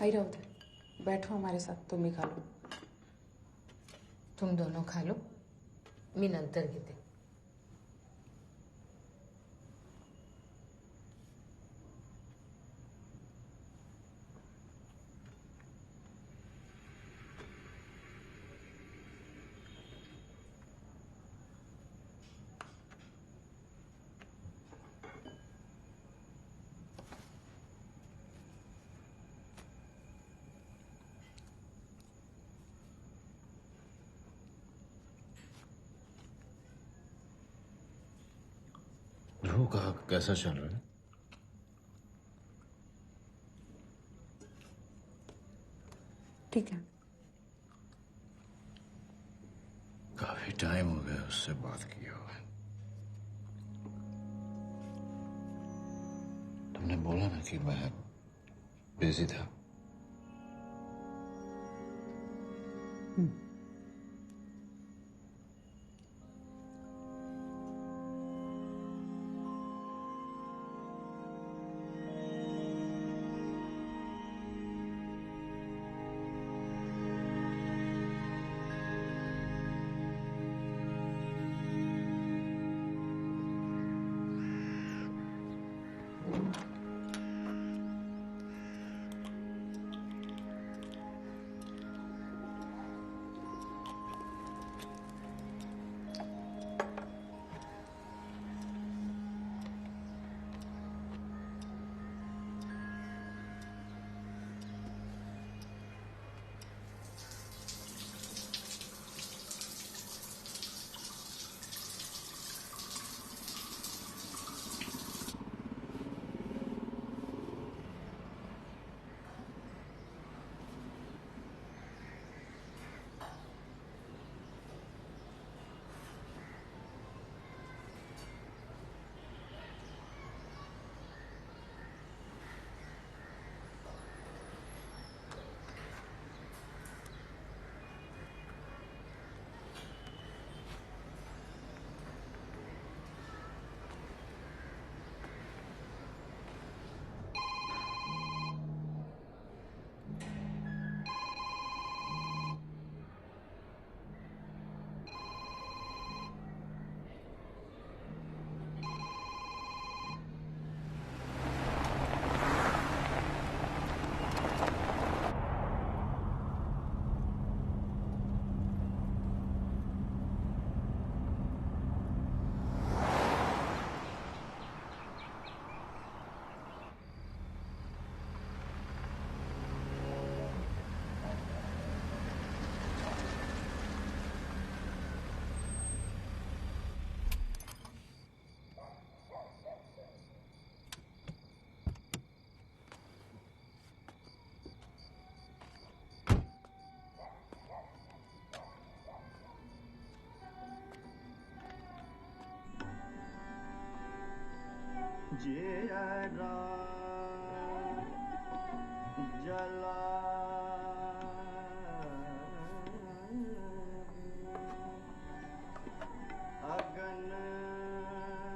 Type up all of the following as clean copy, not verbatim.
आई रहो उधर, बैठो हमारे साथ, तुम भी खा लो। तुम दोनों खा लो, मी नंतर घेते. ध्रुव का कैसा चल रहा है? ठीक है। काफी टाइम हो गया उससे बात किए हुए। तुमने बोला ना कि मैं बिजी था।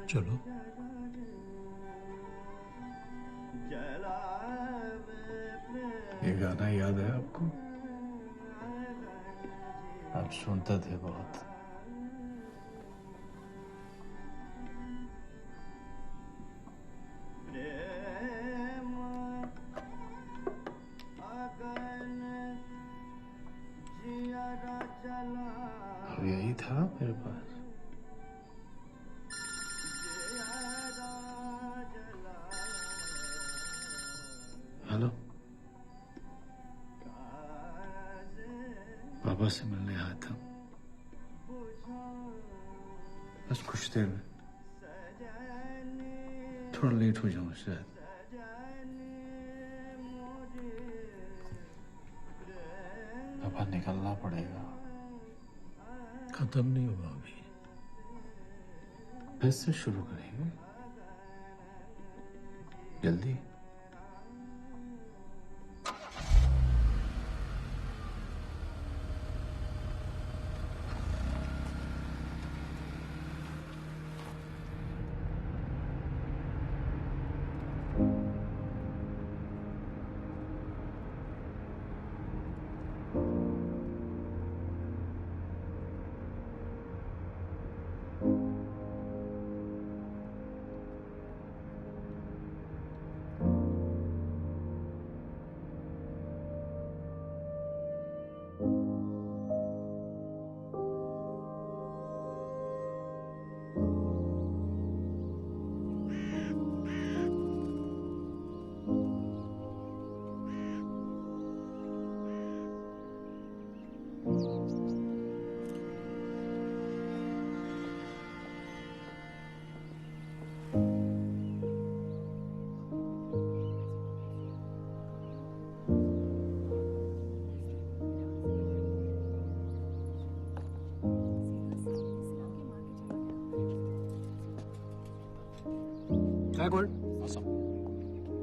चलो। ये गाना याद है आपको? आप सुनते थे बहुत। अब यही था मेरे पास। हेलो, पापा से मिलने आया था, बस कुछ देर में। थोड़ा लेट हो जाऊं शायद। पापा निकलना पड़ेगा। खत्म नहीं हुआ अभी, फिर से शुरू करेंगे जल्दी। क्या गोल्ड?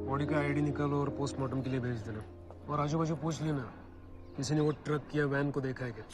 बॉडी का आईडी निकालो और पोस्टमार्टम के लिए भेज देना। और आजू बाजू पूछ लेना किसी ने वो ट्रक या वैन को देखा है क्या।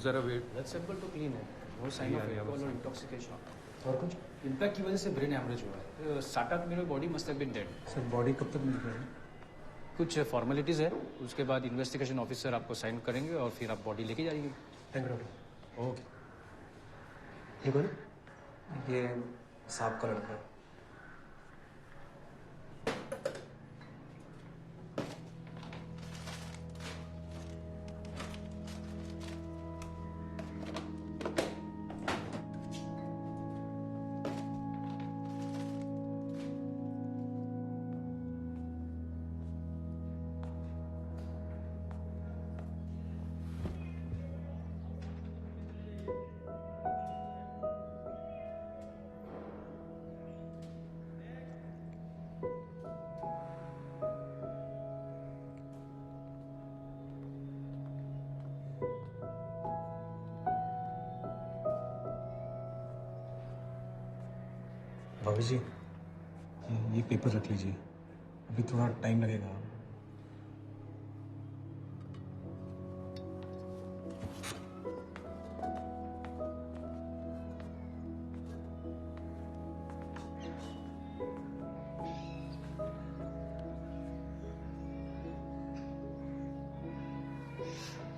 जरा वेट। ब्लड सैंपल तो क्लीन है, नो साइन ऑफ अल्कोहल और इंटॉक्सिकेशन। और कुछ? इम्पैक्ट की वजह से ब्रेन हैमरेज हुआ है। 7-8 minute body must have been dead. Sir body कब तक मिल जाएगी? कुछ फॉर्मेलिटीज है, उसके बाद इन्वेस्टिगेशन ऑफिसर आपको साइन करेंगे और फिर आप बॉडी लेके जाएंगे। Thank you doctor. ओके। ये कौन? ये साहब का लड़का है। भाभी जी ये पेपर रख लीजिए, अभी थोड़ा टाइम लगेगा।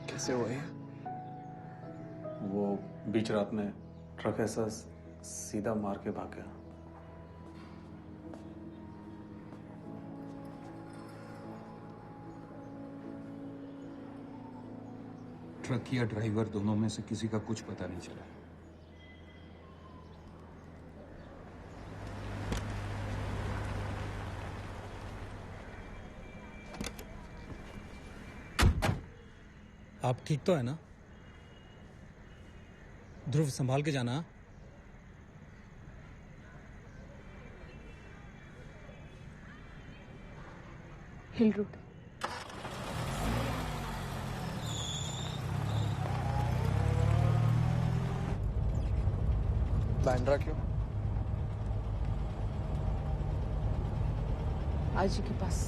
कैसे हुआ ये? वो बीच रात में ट्रक ऐसा सीधा मार के भाग गया। ट्रक या ड्राइवर दोनों में से किसी का कुछ पता नहीं चला। आप ठीक तो है ना? ध्रुव संभाल के जाना। हिल रूट। बैंड्रा क्यों? आजी के पास।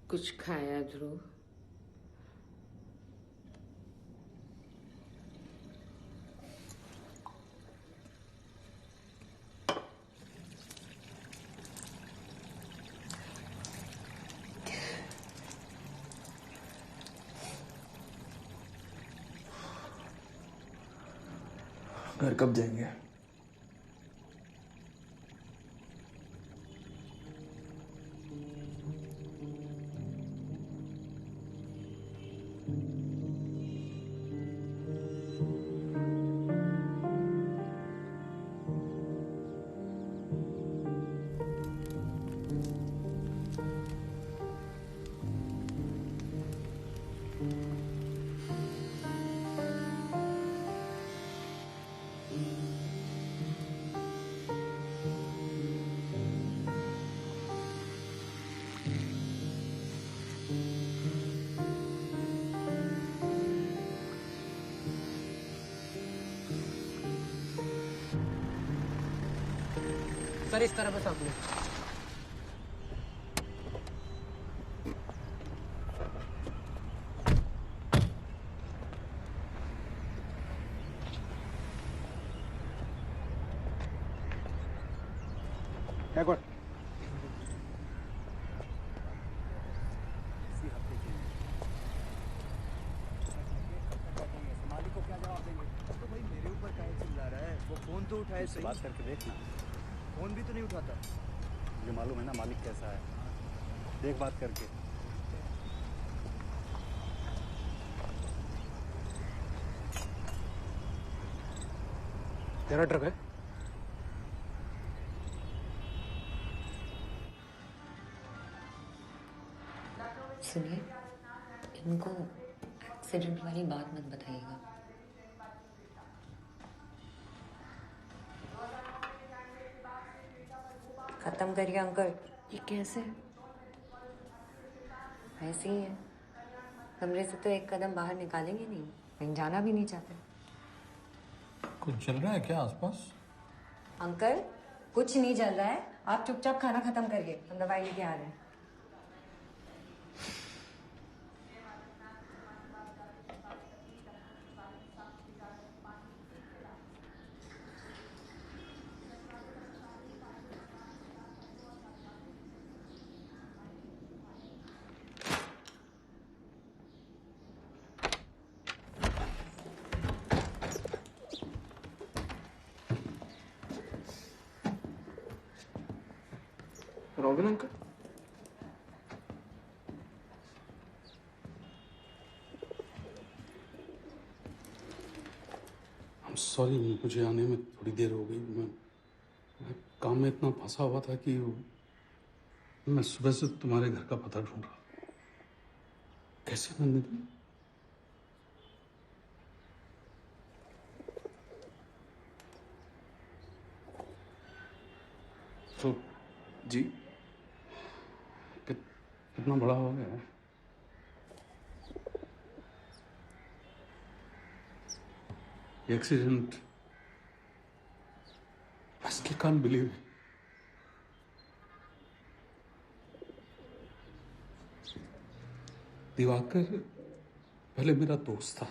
कुछ खाया ध्रुव? घर कब जाएंगे? सर इस तरफ है सामने। बैकवर्ड। मालिक को क्या जवाब देंगे? तो भाई मेरे ऊपर काहे चिल्ला रहा है? वो फोन तो उठाए सही। बात करके देख ना। फोन भी तो नहीं उठाता। मुझे मालूम है ना मालिक कैसा है। देख बात करके। तेरा ट्रक है? सुनिए, इनको एक्सीडेंट वाली बात मत बताइएगा। खत्म करिए अंकल। ये कैसे? ऐसे ही है, कमरे से तो एक कदम बाहर निकालेंगे नहीं, कहीं जाना भी नहीं चाहते। कुछ चल रहा है क्या आसपास? अंकल कुछ नहीं चल रहा है, आप चुपचाप खाना खत्म करिए, हम दवाई लेके आ रहे हैं। Robin uncle? सॉरी, मुझे आने में थोड़ी देर हो गई। मैं काम में इतना फंसा हुआ था कि मैं सुबह से तुम्हारे घर का पता ढूंढ रहा। कैसे नंदिनी? तो जी कितना बड़ा हो गया है? Accident, I still can't believe it. Diwakar पहले मेरा दोस्त था,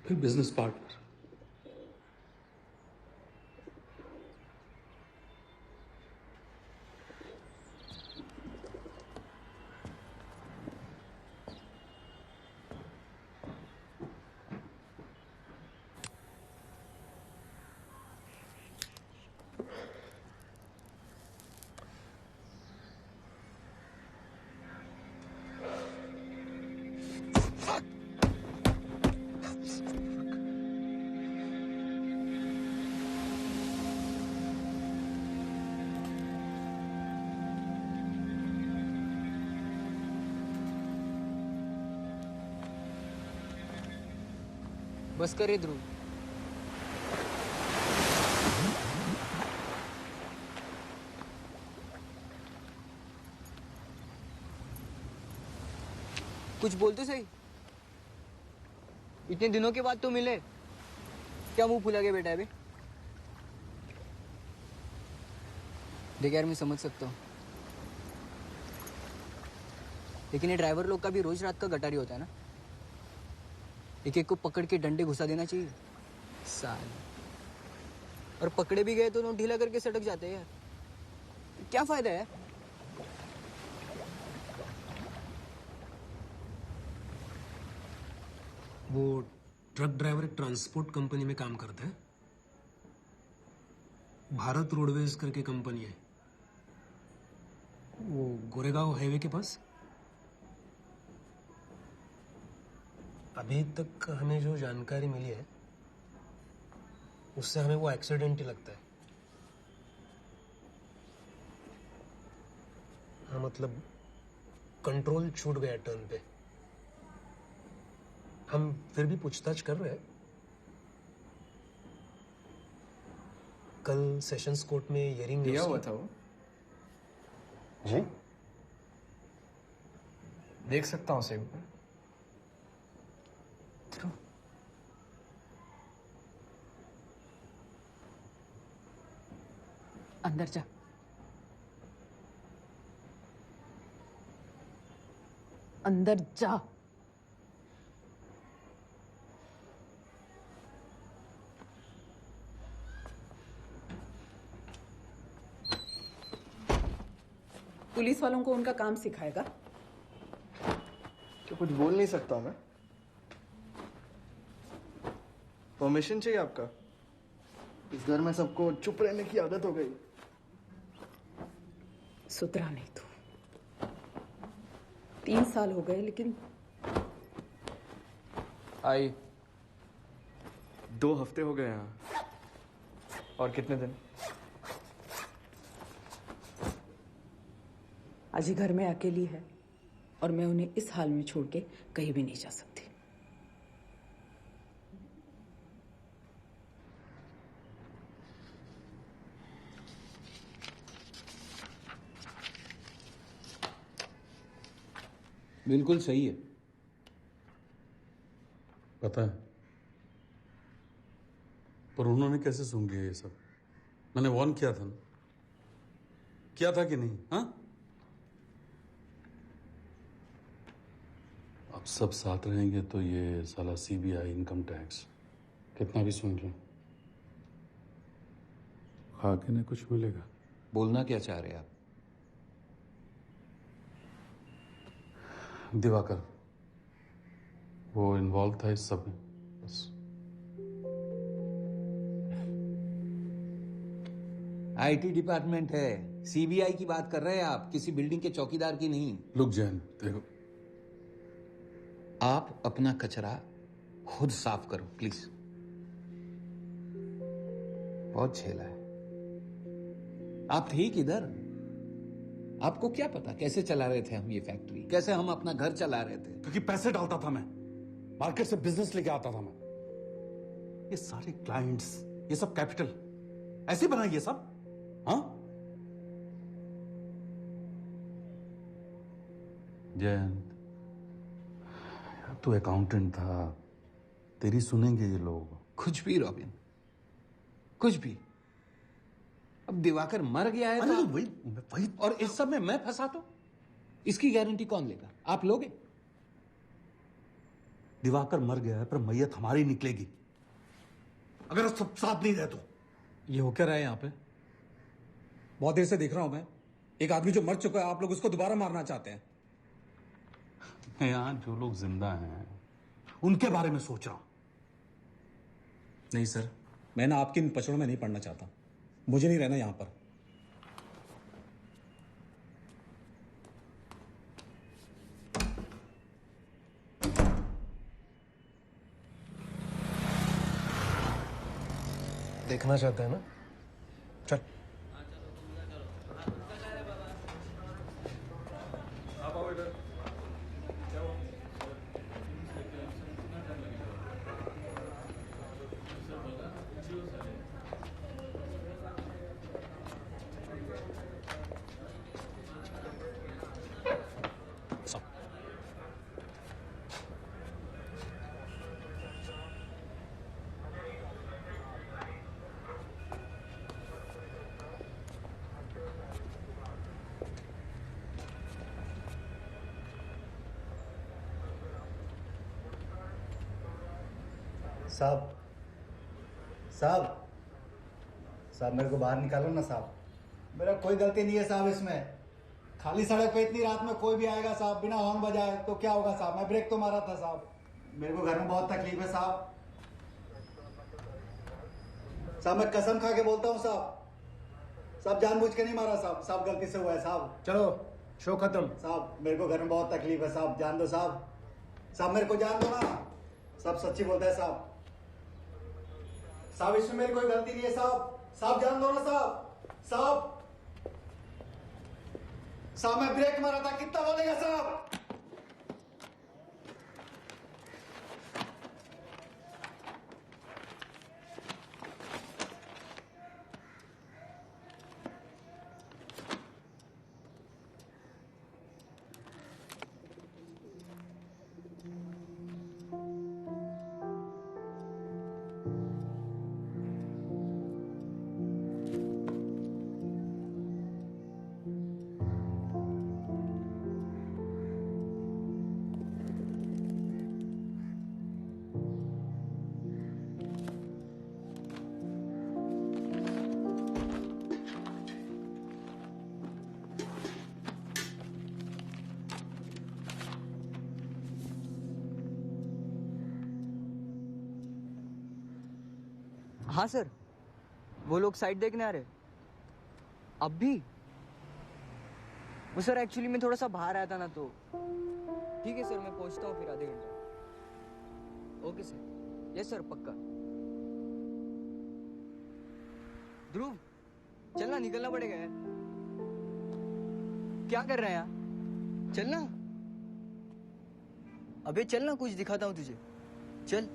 फिर बिजनेस पार्टनर। बस करे ध्रुव। कुछ बोल तो सही। इतने दिनों के बाद तो मिले, क्या मुंह फुला के बैठा है बे? देख यार, मैं समझ सकता हूँ, लेकिन ये ड्राइवर लोग का भी रोज रात का गटारी होता है ना। एक एक को पकड़ के डंडे घुसा देना चाहिए साल, और पकड़े भी गए तो नोट ढीला करके सटक जाते हैं यार। क्या फायदा है? वो ट्रक ड्राइवर एक ट्रांसपोर्ट कंपनी में काम करता है, भारत रोडवेज करके कंपनी है, वो गोरेगांव हाईवे के पास। अभी तक हमें जो जानकारी मिली है उससे हमें वो एक्सीडेंट ही लगता है। हाँ, मतलब कंट्रोल छूट गया टर्न पे। हम फिर भी पूछताछ कर रहे हैं। कल सेशंस कोर्ट में हियरिंग दिया हुआ था वो। जी देख सकता हूँ सेब। अंदर जा। अंदर जा। पुलिस वालों को उनका काम सिखाएगा? क्या कुछ बोल नहीं सकता मैं? परमिशन चाहिए आपका? इस घर में सबको चुप रहने की आदत हो गई। सुधरा नहीं तू। 3 साल हो गए लेकिन आई 2 हफ्ते हो गए यहाँ। और कितने दिन? आज ही घर में अकेली है और मैं उन्हें इस हाल में छोड़ के कहीं भी नहीं जा सकती। बिल्कुल सही है, पता है, पर उन्होंने कैसे सुन लिया ये सब? मैंने वार्न किया था ना, किया था कि नहीं? हाँ, अब सब साथ रहेंगे तो ये साला सीबीआई, इनकम टैक्स कितना भी सुन लो, खाके ने कुछ मिलेगा। बोलना क्या चाह रहे हैं आप? दिवाकर वो इन्वॉल्व था इस सब में, बस। आईटी डिपार्टमेंट है, सीबीआई की बात कर रहे हैं आप, किसी बिल्डिंग के चौकीदार की नहीं। लुक जैन, देखो, आप अपना कचरा खुद साफ करो प्लीज। बहुत झेला है। आप थे किधर? आपको क्या पता कैसे चला रहे थे हम ये फैक्ट्री, कैसे हम अपना घर चला रहे थे? क्योंकि पैसे डालता था मैं, मार्केट से बिजनेस लेके आता था मैं। ये सारे क्लाइंट्स, ये सब कैपिटल ऐसे बना ये सब, हाँ? जयंत, तू अकाउंटेंट था, तेरी सुनेंगे ये लोग। कुछ भी रॉबिन, कुछ भी। अब दिवाकर मर गया है तो वही और इस सब में मैं फंसा तो इसकी गारंटी कौन लेगा? आप लोगे? दिवाकर मर गया है पर मैयत हमारी निकलेगी अगर सब साथ नहीं रहे तो। ये हो क्या रहा है यहाँ पे? बहुत देर से देख रहा हूं मैं, एक आदमी जो मर चुका है आप लोग उसको दोबारा मारना चाहते हैं। मैं यहाँ जो लोग जिंदा हैं उनके बारे में सोच रहा हूं। नहीं सर, मैं ना आपकी इन पचड़ों में नहीं पड़ना चाहता, मुझे नहीं रहना यहां पर। देखना चाहते हैं ना? चल। साहब, साहब, साहब मेरे को बाहर निकालो ना साहब। मेरा कोई गलती नहीं है साहब इसमें। खाली सड़क पे इतनी रात में कोई भी आएगा साहब बिना हॉर्न बजाए तो क्या होगा साहब? मैं ब्रेक तो मारा था साहब। मेरे को घर में बहुत तकलीफ है साहब। साहब मैं कसम खा के बोलता हूँ साहब, साहब जानबूझ के नहीं मारा साहब, साहब गलती से हुआ है साहब। चलो शो खत्म। साहब मेरे को घर में बहुत तकलीफ है साहब, जान दो साहब। साहब मेरे को जान दो ना। साहब सच्ची बोलता है साहब। साहब इसमें मेरी कोई गलती नहीं है साहब। साहब जान दो ना साहब। साहब, साहब मैं ब्रेक मारा था, कितना बोलेगा साहब? हाँ सर, वो लोग साइड देखने आ रहे। अब भी? वो सर एक्चुअली मैं थोड़ा सा बाहर आया था ना, तो ठीक है सर, मैं पहुंचता हूँ फिर आधे घंटे। Okay sir. यस सर, पक्का। ध्रुव, चलना, निकलना पड़ेगा यार। क्या कर रहे हैं यार? चलना। अबे चलना, कुछ दिखाता हूँ तुझे। चल।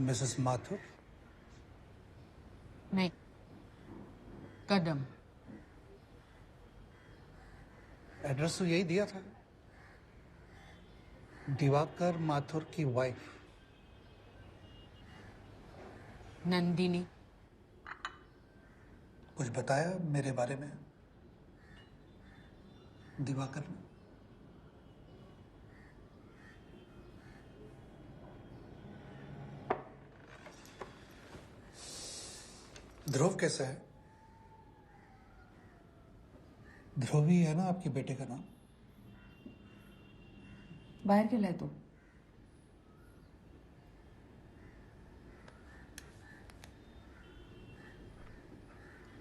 मिसेस माथुर? नहीं, कदम। एड्रेस तो यही दिया था, दिवाकर माथुर की वाइफ। नंदिनी। कुछ बताया मेरे बारे में दिवाकर ने? ध्रुव कैसा है? ध्रुव ही है ना आपके बेटे का नाम? बाहर क्यों लाए तू?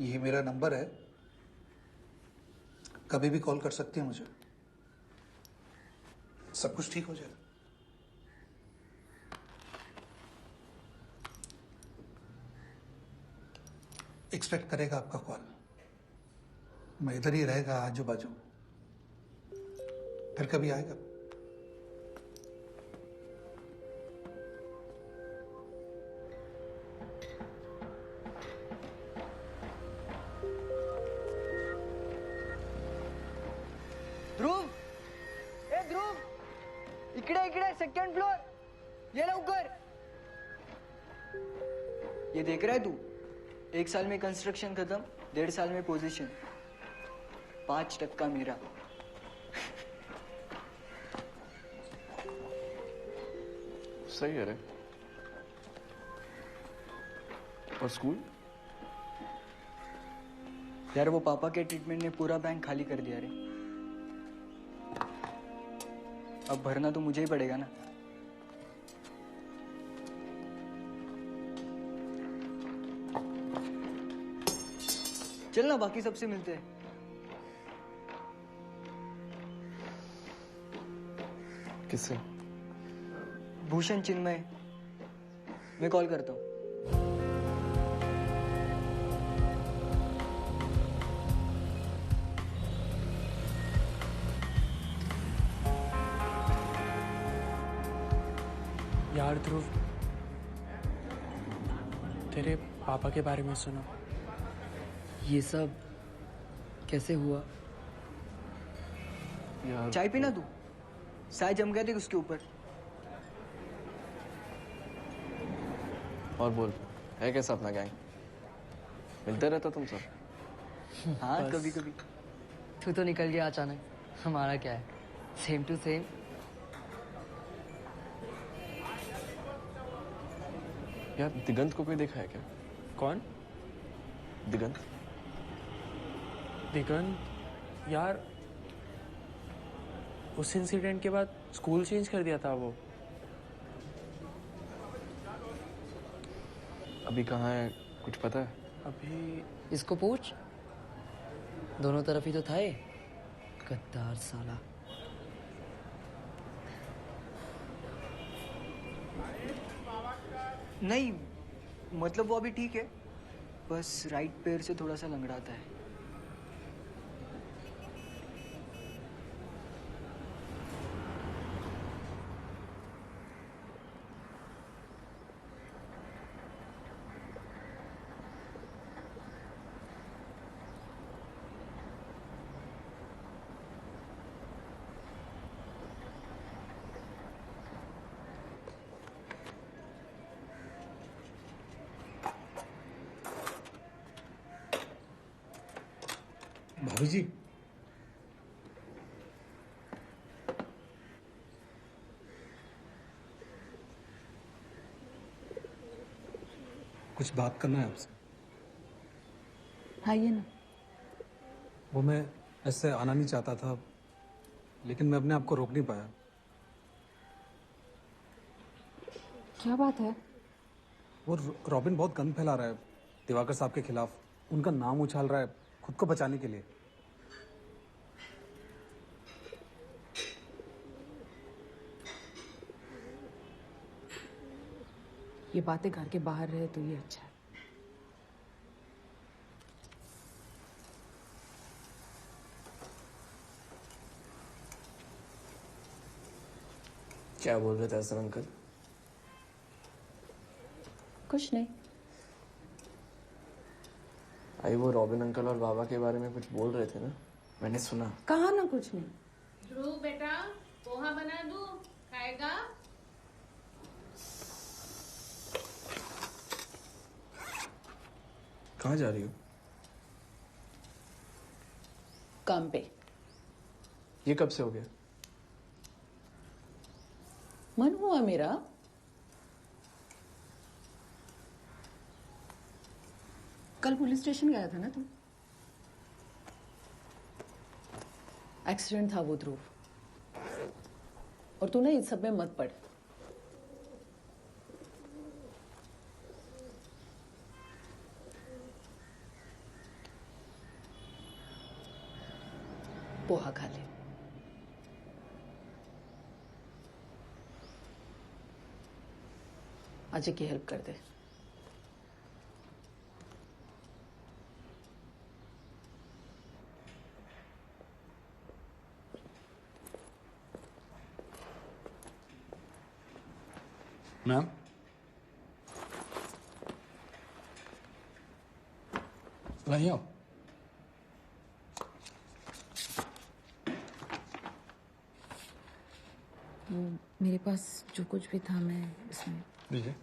ये मेरा नंबर है, कभी भी कॉल कर सकते हैं मुझे। सब कुछ ठीक हो जाएगा। एक्सपेक्ट करेगा आपका कॉल। मैं इधर ही रहेगा, आजू बाजू। फिर कभी आएगा। ध्रुव, ए ध्रुव, इकडे इकडे, सेकंड फ्लोर, ये लवकर। ये देख रहा है तू? 1 साल में कंस्ट्रक्शन खत्म, 1.5 साल में पोजीशन। 5% मेरा। सही है रे। और स्कूल? यार वो पापा के ट्रीटमेंट ने पूरा बैंक खाली कर दिया रे। अब भरना तो मुझे ही पड़ेगा ना। चलना, बाकी सबसे मिलते हैं। किससे? भूषण, चिन्मय। मैं कॉल करता हूँ। यार ध्रुव, तेरे पापा के बारे में सुना। ये सब कैसे हुआ? यार चाय पीना तू? साय जम गए थे उसके ऊपर। और बोल, है कैसा अपना गैंग? मिलते रहता तुम सब? हाँ, कभी कभी। तू तो निकल गया अचानक। हमारा क्या है, सेम टू सेम। यार दिगंत को कोई देखा है क्या? कौन? दिगंत? दिगंत यार, उस इंसिडेंट के बाद स्कूल चेंज कर दिया था वो। अभी कहाँ है, कुछ पता है? अभी इसको पूछ, दोनों तरफ ही तो था ये गद्दार साला। नहीं, मतलब वो अभी ठीक है, बस राइट पैर से थोड़ा सा लंगड़ाता है। भाभी जी, कुछ बात करना है आपसे। आइए ना। वो मैं ऐसे आना नहीं चाहता था, लेकिन मैं अपने आप को रोक नहीं पाया। क्या बात है? वो रॉबिन बहुत गंद फैला रहा है दिवाकर साहब के खिलाफ, उनका नाम उछाल रहा है खुद को बचाने के लिए। ये बातें घर के बाहर रहे तो ये अच्छा है। क्या बोल रहे थे असर अंकल? कुछ नहीं। आई वो रॉबिन अंकल और बाबा के बारे में कुछ बोल रहे थे ना, मैंने सुना। कहा ना कुछ नहीं। ध्रुव बेटा, पोहा बना दूं? खाएगा? कहाँ जा रही हो? काम पे। ये कब से हो गया? मन हुआ मेरा। कल पुलिस स्टेशन गया था ना तुम? एक्सीडेंट था वो ध्रुव, और तू ना इस सब में मत पड़। पोहा खा ले। अजय की हेल्प कर दे। मैम, लाइए आओ। मेरे पास जो कुछ भी था मैं इसमें। लीजिए।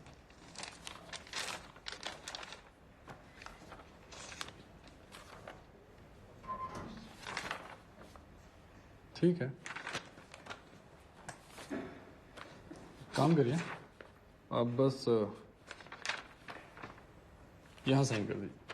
ठीक है, काम करिए, आप बस यहाँ साइन कर दीजिए।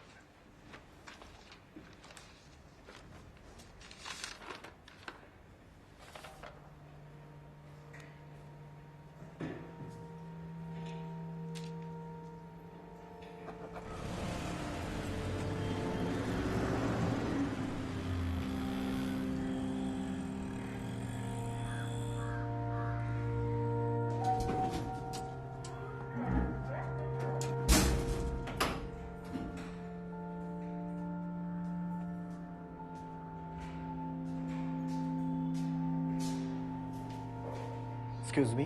एक्सक्यूज मी,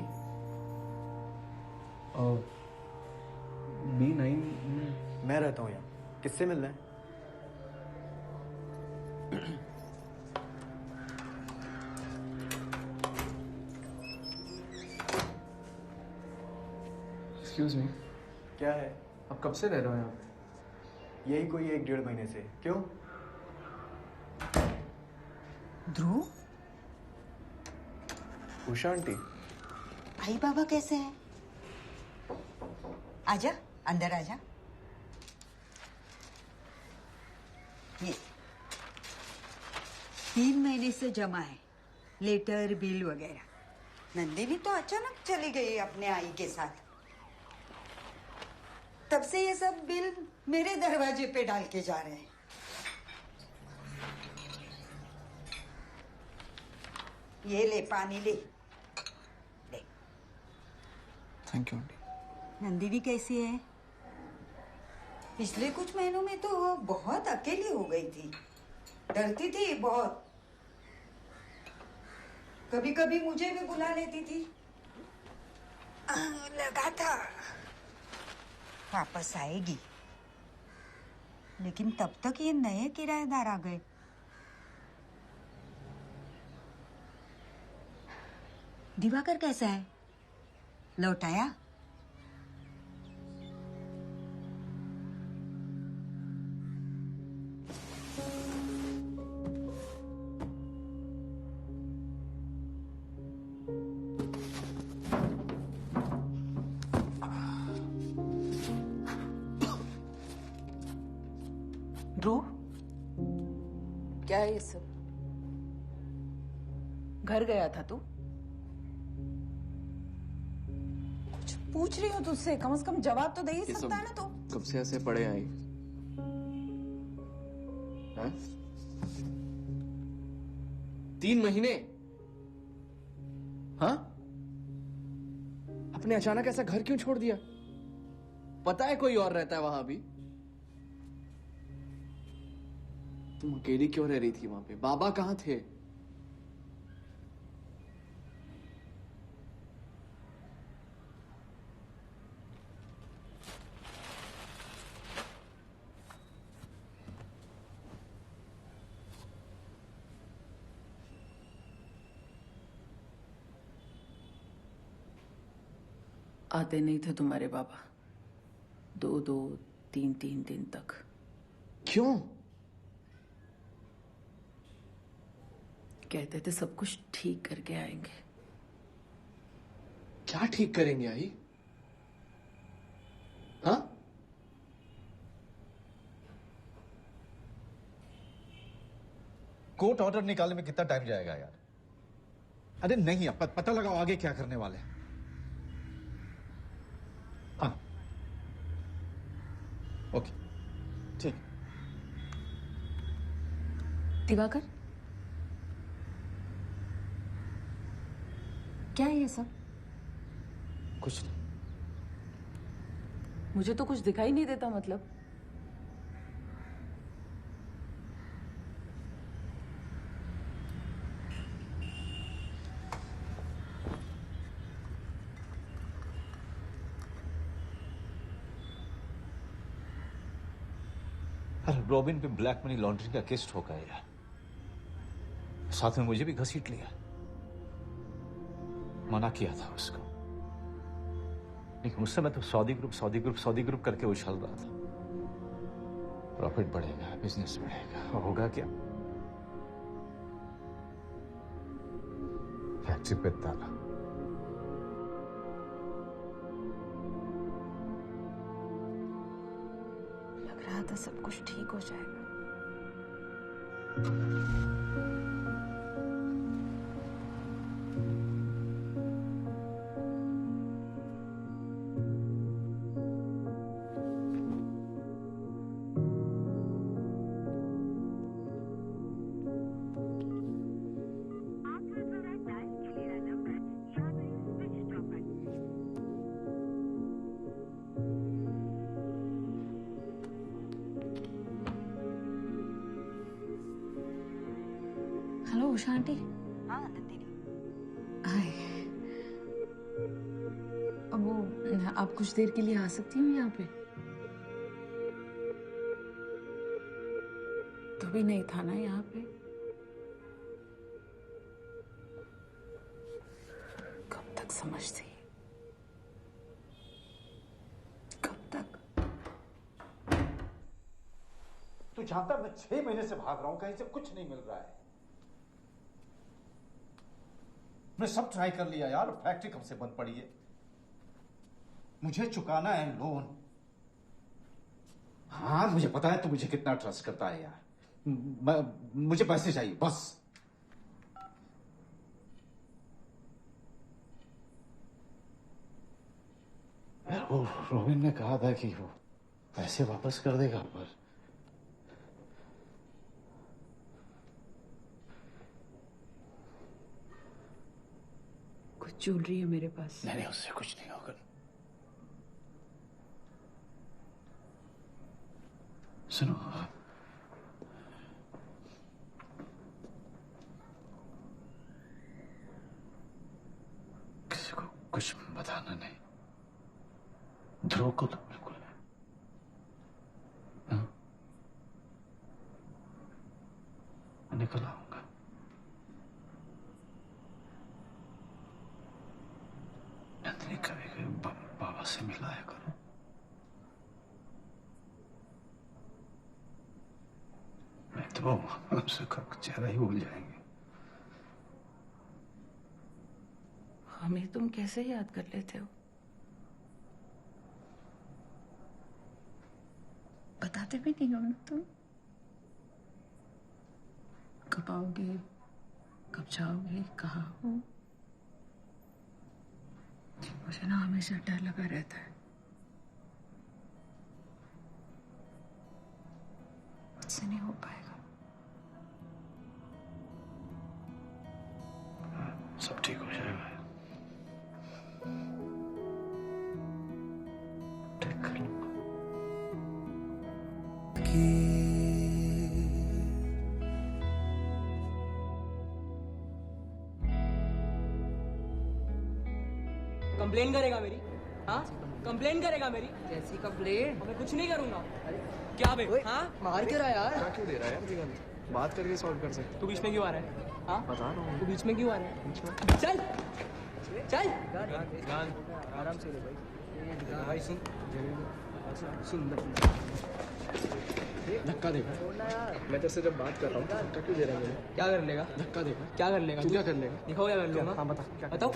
B9 मैं रहता हूँ यहाँ, किससे मिलना है? एक्सक्यूज मी, क्या है? आप कब से रह रहे हो यहाँ पे? यही कोई 1-1.5 महीने से। क्यों? ध्रुव, उषा आंटी, आई बाबा कैसे हैं? आजा, अंदर आजा। ये 3 महीने से जमा है, लेटर बिल वगैरह। नंदिनी तो अचानक चली गई अपने आई के साथ। तब से ये सब बिल मेरे दरवाजे पे डाल के जा रहे हैं। ये ले, पानी ले। Thank you aunty. नंदिनी कैसी है? पिछले कुछ महीनों में तो वो बहुत अकेली हो गई थी, डरती थी बहुत। कभी कभी मुझे भी बुला लेती थी। लगा था वापस आएगी, लेकिन तब तक ये नए किराएदार आ गए। दिवाकर कैसा है? लौट आया? क्या है ये सब? घर गया था तू? कुछ पूछ रही हो तुझसे, कम से कम जवाब तो दे ही सकता है ना तू। कब से ऐसे पड़े आई हैं? 3 महीने? हाँ, आपने अचानक ऐसा घर क्यों छोड़ दिया? पता है कोई और रहता है वहां भी? तुम अकेली क्यों रह रही थी वहां पे? बाबा कहाँ थे? आते नहीं थे तुम्हारे बाबा 2-2, 3-3 दिन तक। क्यों? कहते थे सब कुछ ठीक करके आएंगे। क्या ठीक करेंगे आई? हाँ? कोर्ट ऑर्डर निकालने में कितना टाइम जाएगा यार? अरे नहीं, अब पता लगाओ आगे क्या करने वाले हैं। हाँ, ओके, ठीक। दिवाकर, क्या है ये सब? कुछ नहीं। मुझे तो कुछ दिखाई नहीं देता। मतलब अरे रॉबिन पे ब्लैक मनी लॉन्ड्रिंग का केस ठोका है यार, साथ में मुझे भी घसीट लिया। मना किया था उसको, लेकिन उस समय तो सऊदी ग्रुप करके उछल रहा था। प्रॉफिट बढ़ेगा, बिजनेस बढ़ेगा, होगा क्या? फैक्ट्री पे ताला। लग रहा था सब कुछ ठीक हो जाएगा। Hello Usha aunty. हाँ नंदिनी। हाय। अब वो आप कुछ देर के लिए आ सकती हूँ यहाँ पे? तो भी नहीं था ना यहाँ पे? कब तक समझती? कब तक? तू जानता मैं 6 महीने से भाग रहा हूं, कहीं से कुछ नहीं मिल रहा है। मैं सब ट्राई कर लिया यार, फैक्ट्री कब से बंद पड़ी है। मुझे चुकाना है लोन। हाँ मुझे पता है तू मुझे कितना ट्रस्ट करता है यार। मुझे पैसे चाहिए बस। यार वो रोबिन ने कहा था कि वो पैसे वापस कर देगा, पर कुछ ज्वेलरी है मेरे पास। नहीं उससे कुछ नहीं होगा। सुनो, किसी को कुछ बताना नहीं। ध्रुव को तो बिल्कुल नहीं। हाँ? मैं निकल आऊंगा। नंदिनी कभी कभी बाबा से मिलाया करो। नहीं तो हमसे चेहरा ही भूल जाएंगे। हमें तुम कैसे याद कर लेते हो? बताते भी नहीं हो ना तुम। कब आओगे, कब जाओगे, कहाँ हो? मुझे ना हमेशा डर लगा रहता है। मुझसे नहीं हो पाएगा। सब ठीक हो जाएगा। ठीक कर लूंगा। कंप्लेन करेगा मेरी? हाँ, कंप्लेन करेगा मेरी? कैसी कंप्लेन? मैं कुछ नहीं करूंगा। क्या बे? हाँ, मार क्यों रहा है यार? क्या क्यों दे रहा है यार जीवन? बात करके सॉल्व कर सकते। तू बीच में क्यों आ रहा है? हाँ, बता रहा हूँ। तू बीच में क्यों आ रहा है? बीच में चल चल। आराम से ले भाई। भाई सुन सुन धक्का देगा। मैं तेरे से जब बात कर रहा हूँ धक्का क्यों दे रहा है मुझे? क्या कर लेगा? धक्का देगा। क्या कर लेगा? तू क्या कर लेगा? दिखाओ क्या कर लूंगा? हाँ बता क्या बताओ।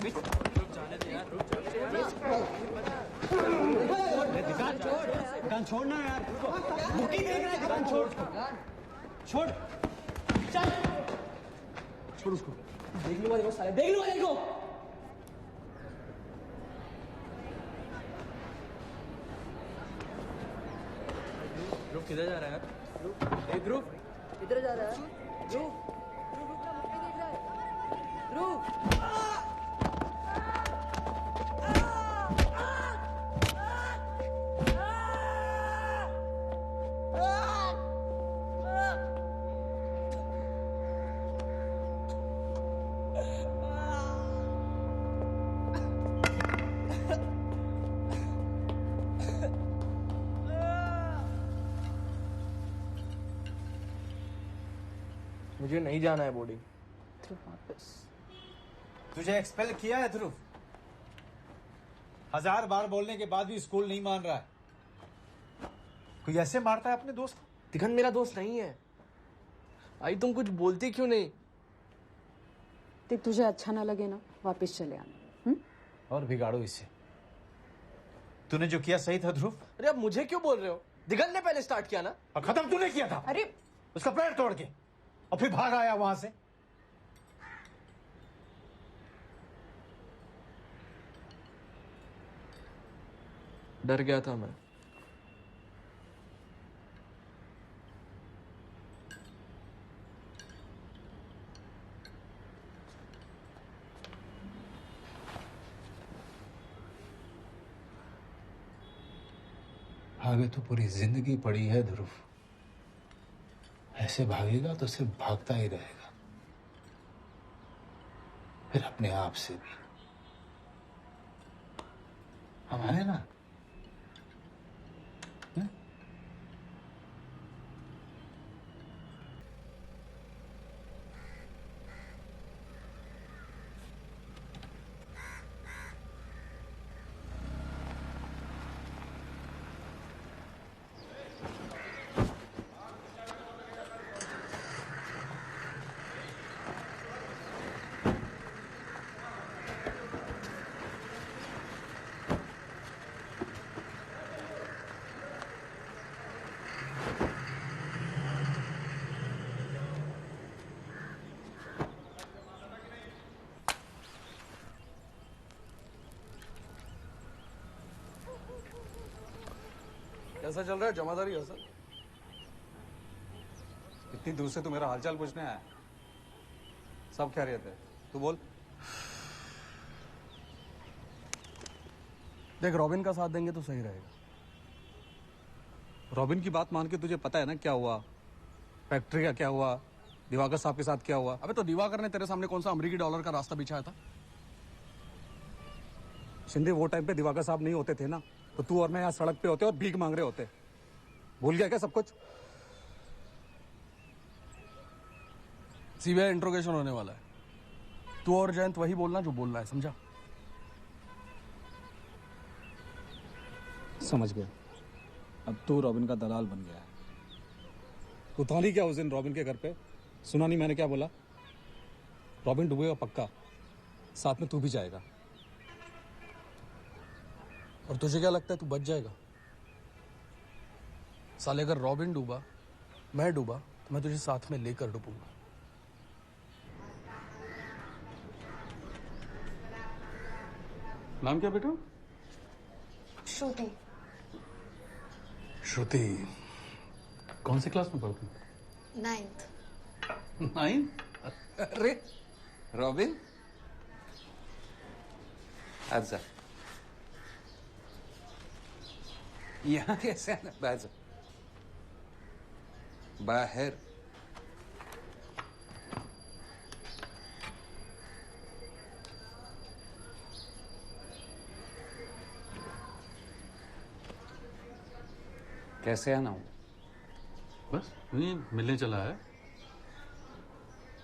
दुकान छोड़ना यार, बुकिंग देख रहा है, दुकान छोड़ छोड़ चल छोड़ उसको। देख लूंगा देखो साले, देख लूंगा देखो। ध्रुव किधर जा रहा है यार? ध्रुव किधर जा रहा है? ध्रुव मुझे नहीं जाना है बोर्डिंग। तुझे एक्सपेल किया है ध्रुव। 1000 बार बोलने के बाद भी स्कूल नहीं मान रहा है। कोई ऐसे मारता है अपने दोस्त को? दिगन मेरा दोस्त नहीं है। आई तुम कुछ बोलती क्यों नहीं? देख, तुझे अच्छा ना लगे ना, वापस चले आना। और बिगाड़ो इसे। तूने जो किया सही था ध्रुव। अरे अब मुझे क्यों बोल रहे हो? दिगन ने पहले स्टार्ट किया ना। और खत्म तूने किया था। अरे उसका पैर तोड़ के, और फिर भाग आया वहां से। डर गया था मैं। आगे तो पूरी जिंदगी पड़ी है ध्रुव। ऐसे भागेगा तो सिर्फ भागता ही रहेगा, फिर अपने आप से भी। हम है ना? कैसा चल रहा है जमादारी हसन? इतनी दूर से तू मेरा हालचाल पूछने आया? सब खैरियत है, तू बोल। देख, रॉबिन का साथ देंगे तो सही रहेगा। रॉबिन की बात मान के तुझे पता है ना क्या हुआ, फैक्ट्री का क्या हुआ, दिवाकर साहब के साथ क्या हुआ। अबे तो दिवाकर ने तेरे सामने कौन सा अमेरिकी डॉलर का रास्ता बिछाया था? शिंदे, वो टाइम पे दिवाकर साहब नहीं होते थे ना, तो तू और मैं यहाँ सड़क पे होते और भीख मांग रहे होते। भूल गया क्या सब कुछ? सीबीआई इंट्रोगेशन होने वाला है। तू और जयंत वही बोलना जो बोलना है, समझा? समझ गया। अब तू रॉबिन का दलाल बन गया है। तू था नहीं क्या उस दिन रॉबिन के घर पे? सुना नहीं मैंने क्या बोला? रॉबिन डूबेगा पक्का, साथ में तू भी जाएगा। और तुझे क्या लगता है तू बच जाएगा? साले, अगर रॉबिन डूबा, मैं डूबा, तो मैं तुझे साथ में लेकर डूबूंगा। नाम क्या बेटा? श्रुति। श्रुति कौन सी क्लास में पढ़ती? 9th। 9? अरे रॉबिन, आजा। यहाँ कैसे आना? बाजू बाहर। कैसे आना हूं? बस नहीं, मिलने चला है।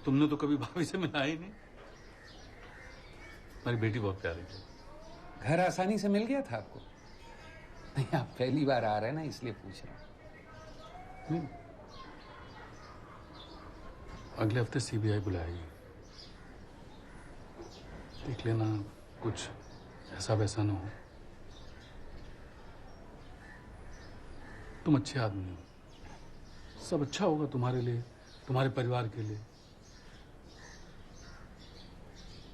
तुमने तो कभी भाभी से मिला ही नहीं। मेरी बेटी बहुत प्यारी थी। घर आसानी से मिल गया था आपको? नहीं, आप पहली बार आ रहे हैं ना, इसलिए पूछ रहा हूं। अगले हफ्ते सीबीआई बुलाएगी। देख लेना कुछ ऐसा वैसा ना हो। तुम अच्छे आदमी हो, सब अच्छा होगा तुम्हारे लिए, तुम्हारे परिवार के लिए।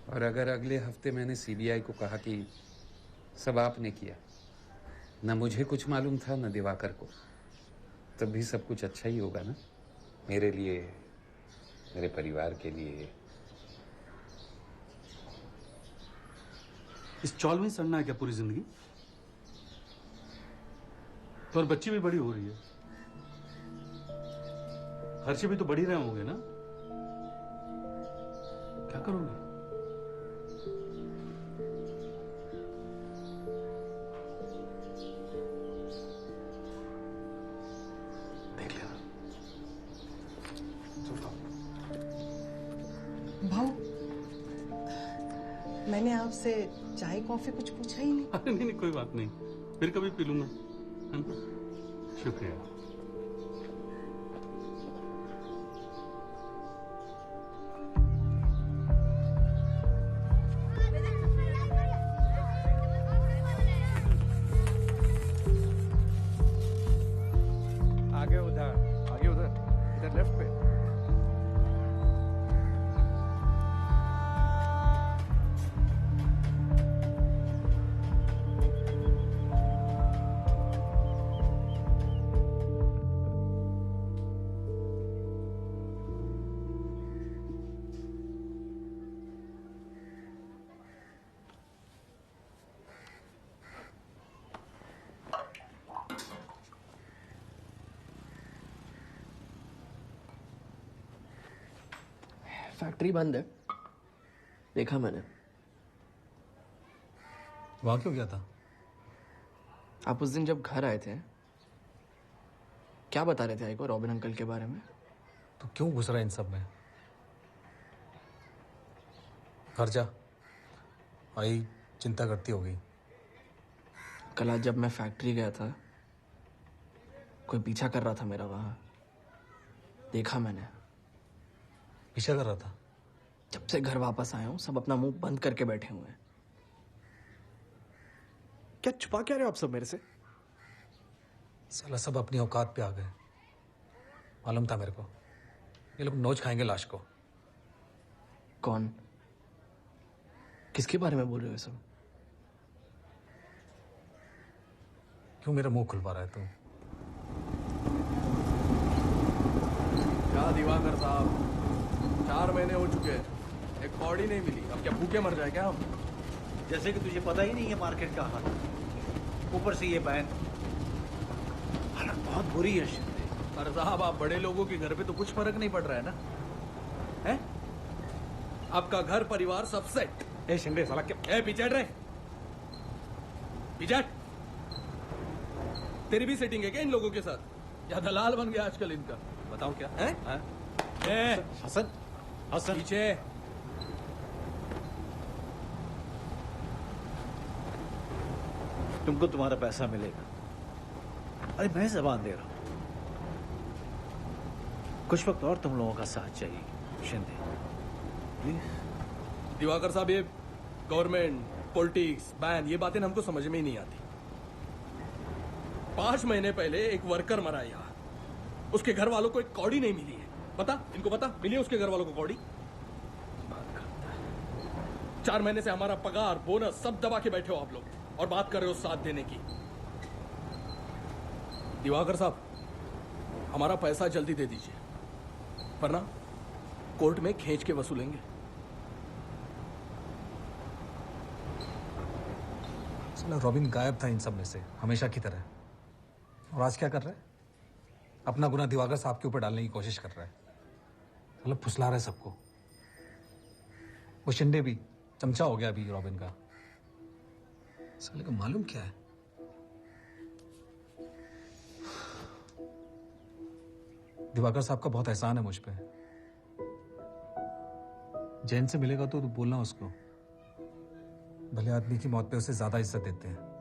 और अगर अगले हफ्ते मैंने सीबीआई को कहा कि सब आपने किया, न मुझे कुछ मालूम था न दिवाकर को, तब भी सब कुछ अच्छा ही होगा ना, मेरे लिए, मेरे परिवार के लिए। इस चौल में सड़ना है क्या पूरी जिंदगी? तो और बच्ची भी बड़ी हो रही है, खर्चे भी तो बढ़ ही रहे होंगे ना? क्या करोगे? देख लेना। भाऊ, मैंने आपसे चाय कॉफी कुछ पूछा ही नहीं। अरे नहीं, कोई बात नहीं, फिर कभी पी लूंगा। शुक्रिया। आगे उधर इधर लेफ्ट पे। फैक्ट्री बंद है, देखा मैंने। वहां क्यों गया था? आप उस दिन जब घर आए थे, क्या बता रहे थे आई को रॉबिन अंकल के बारे में? तो क्यों घुस रहा है इन सब में? घर जा, आई चिंता करती होगी। कल आज जब मैं फैक्ट्री गया था, कोई पीछा कर रहा था मेरा वहां, देखा मैंने। पीछा कर रहा था? जब से घर वापस आया हूं, सब अपना मुंह बंद करके बैठे हुए हैं। क्या छुपा क्या रहे हो आप सब मेरे से? साला सब अपनी औकात पे आ गए। मालूम था मेरे को, ये लोग नोच खाएंगे लाश को। कौन? किसके बारे में बोल रहे हो सब? क्यों मेरा मुंह खुलवा रहा है तू? क्या दिवाकर साहब, 4 महीने हो चुके हैं, एक कौड़ी नहीं मिली। अब क्या भूखे मर जाए क्या हम? जैसे कि तुझे पता ही नहीं है मार्केट का हाल, ऊपर से ये बैन। हालत बहुत बुरी है शिंदे। अरे साहब, आप बड़े लोगों के घर पे तो कुछ फर्क नहीं पड़ रहा है ना? हैं? आपका घर परिवार सब सेट। ए शिंदे साला क्या? ए पिचट रे, पिचट। तेरी भी सेटिंग है क्या इन लोगों के साथ? या दलाल बन गया आजकल इनका? बताओ क्या है? हसन, हसन पीछे। तुमको तुम्हारा पैसा मिलेगा। अरे मैं जबान दे रहा हूं, कुछ वक्त और तुम लोगों का साथ चाहिए शिंदे, प्लीज। दिवाकर साहब, ये गवर्नमेंट, पॉलिटिक्स, बैन, ये बातें हमको समझ में ही नहीं आती। 5 महीने पहले एक वर्कर मरा यहाँ, उसके घर वालों को एक कौड़ी नहीं मिली है। पता? इनको पता? मिली है उसके घर वालों को कौड़ी? 4 महीने से हमारा पगार बोनस सब दबा के बैठे हो आप लोग और बात कर रहे हो साथ देने की। दिवाकर साहब, हमारा पैसा जल्दी दे दीजिए, वरना कोर्ट में खींच के वसूलेंगे। रॉबिन गायब था इन सब में से, हमेशा की तरह। और आज क्या कर रहा है? अपना गुनाह दिवाकर साहब के ऊपर डालने की कोशिश कर रहा है। मतलब फुसला रहा है सबको। वो शिंदे भी चमचा हो गया अभी रॉबिन का। साले को मालूम क्या है? दिवाकर साहब का बहुत एहसान है मुझ पे। जैन से मिलेगा तो बोलना उसको, भले आदमी की मौत पे उसे ज्यादा इज्जत देते हैं।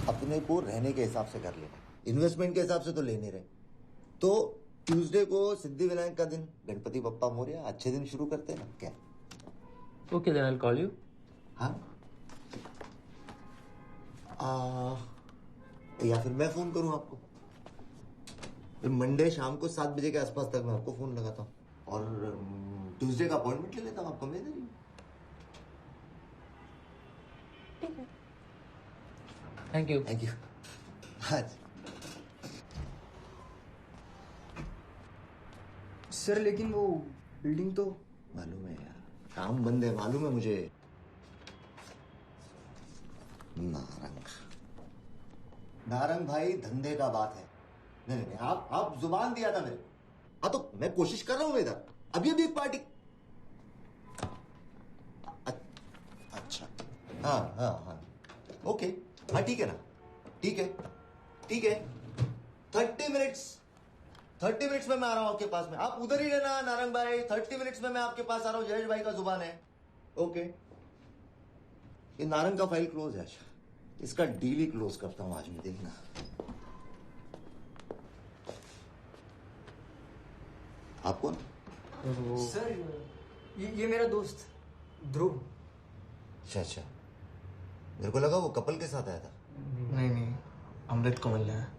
अपने को रहने के हिसाब से कर लेना, इन्वेस्टमेंट के हिसाब से तो ले नहीं रहे। तो ट्यूसडे को सिद्धि विनायक का दिन, गणपति बप्पा मोरया, अच्छे दिन शुरू करते हैं ना क्या? Okay then I will call you. हाँ, या फिर मैं फोन करूं आपको? फिर मंडे शाम को 7 बजे के आसपास तक मैं आपको फोन लगाता हूँ और ट्यूसडे का अपॉइंटमेंट ले लेता हूँ आपको। मैं दे thank you. Thank you. Sir लेकिन वो बिल्डिंग तो मालूम है यार, काम बंद है मालूम है मुझे। नारंग भाई धंधे का बात है। नहीं नहीं, आप जुबान दिया था मेरे। हाँ तो मैं कोशिश कर रहा हूँ इधर, अभी अभी एक पार्टी। अच्छा, हाँ हाँ हाँ, ओके, हाँ ठीक है ना, ठीक है ठीक है। 30 मिनट्स में मैं आ रहा हूँ आपके पास में। आप उधर ही रहना नारंग भाई, 30 मिनट्स में मैं आपके पास आ रहा हूँ। जयेश भाई का जुबान है। ओके, ये नारंग का फाइल क्लोज है आज, इसका डील ही क्लोज करता हूँ आज मैं, देखना। आप कौन? सर ये मेरा दोस्त ध्रुव। अच्छा अच्छा, मेरे को लगा वो कपल के साथ आया था। नहीं नहीं, अमृत को मिलना है।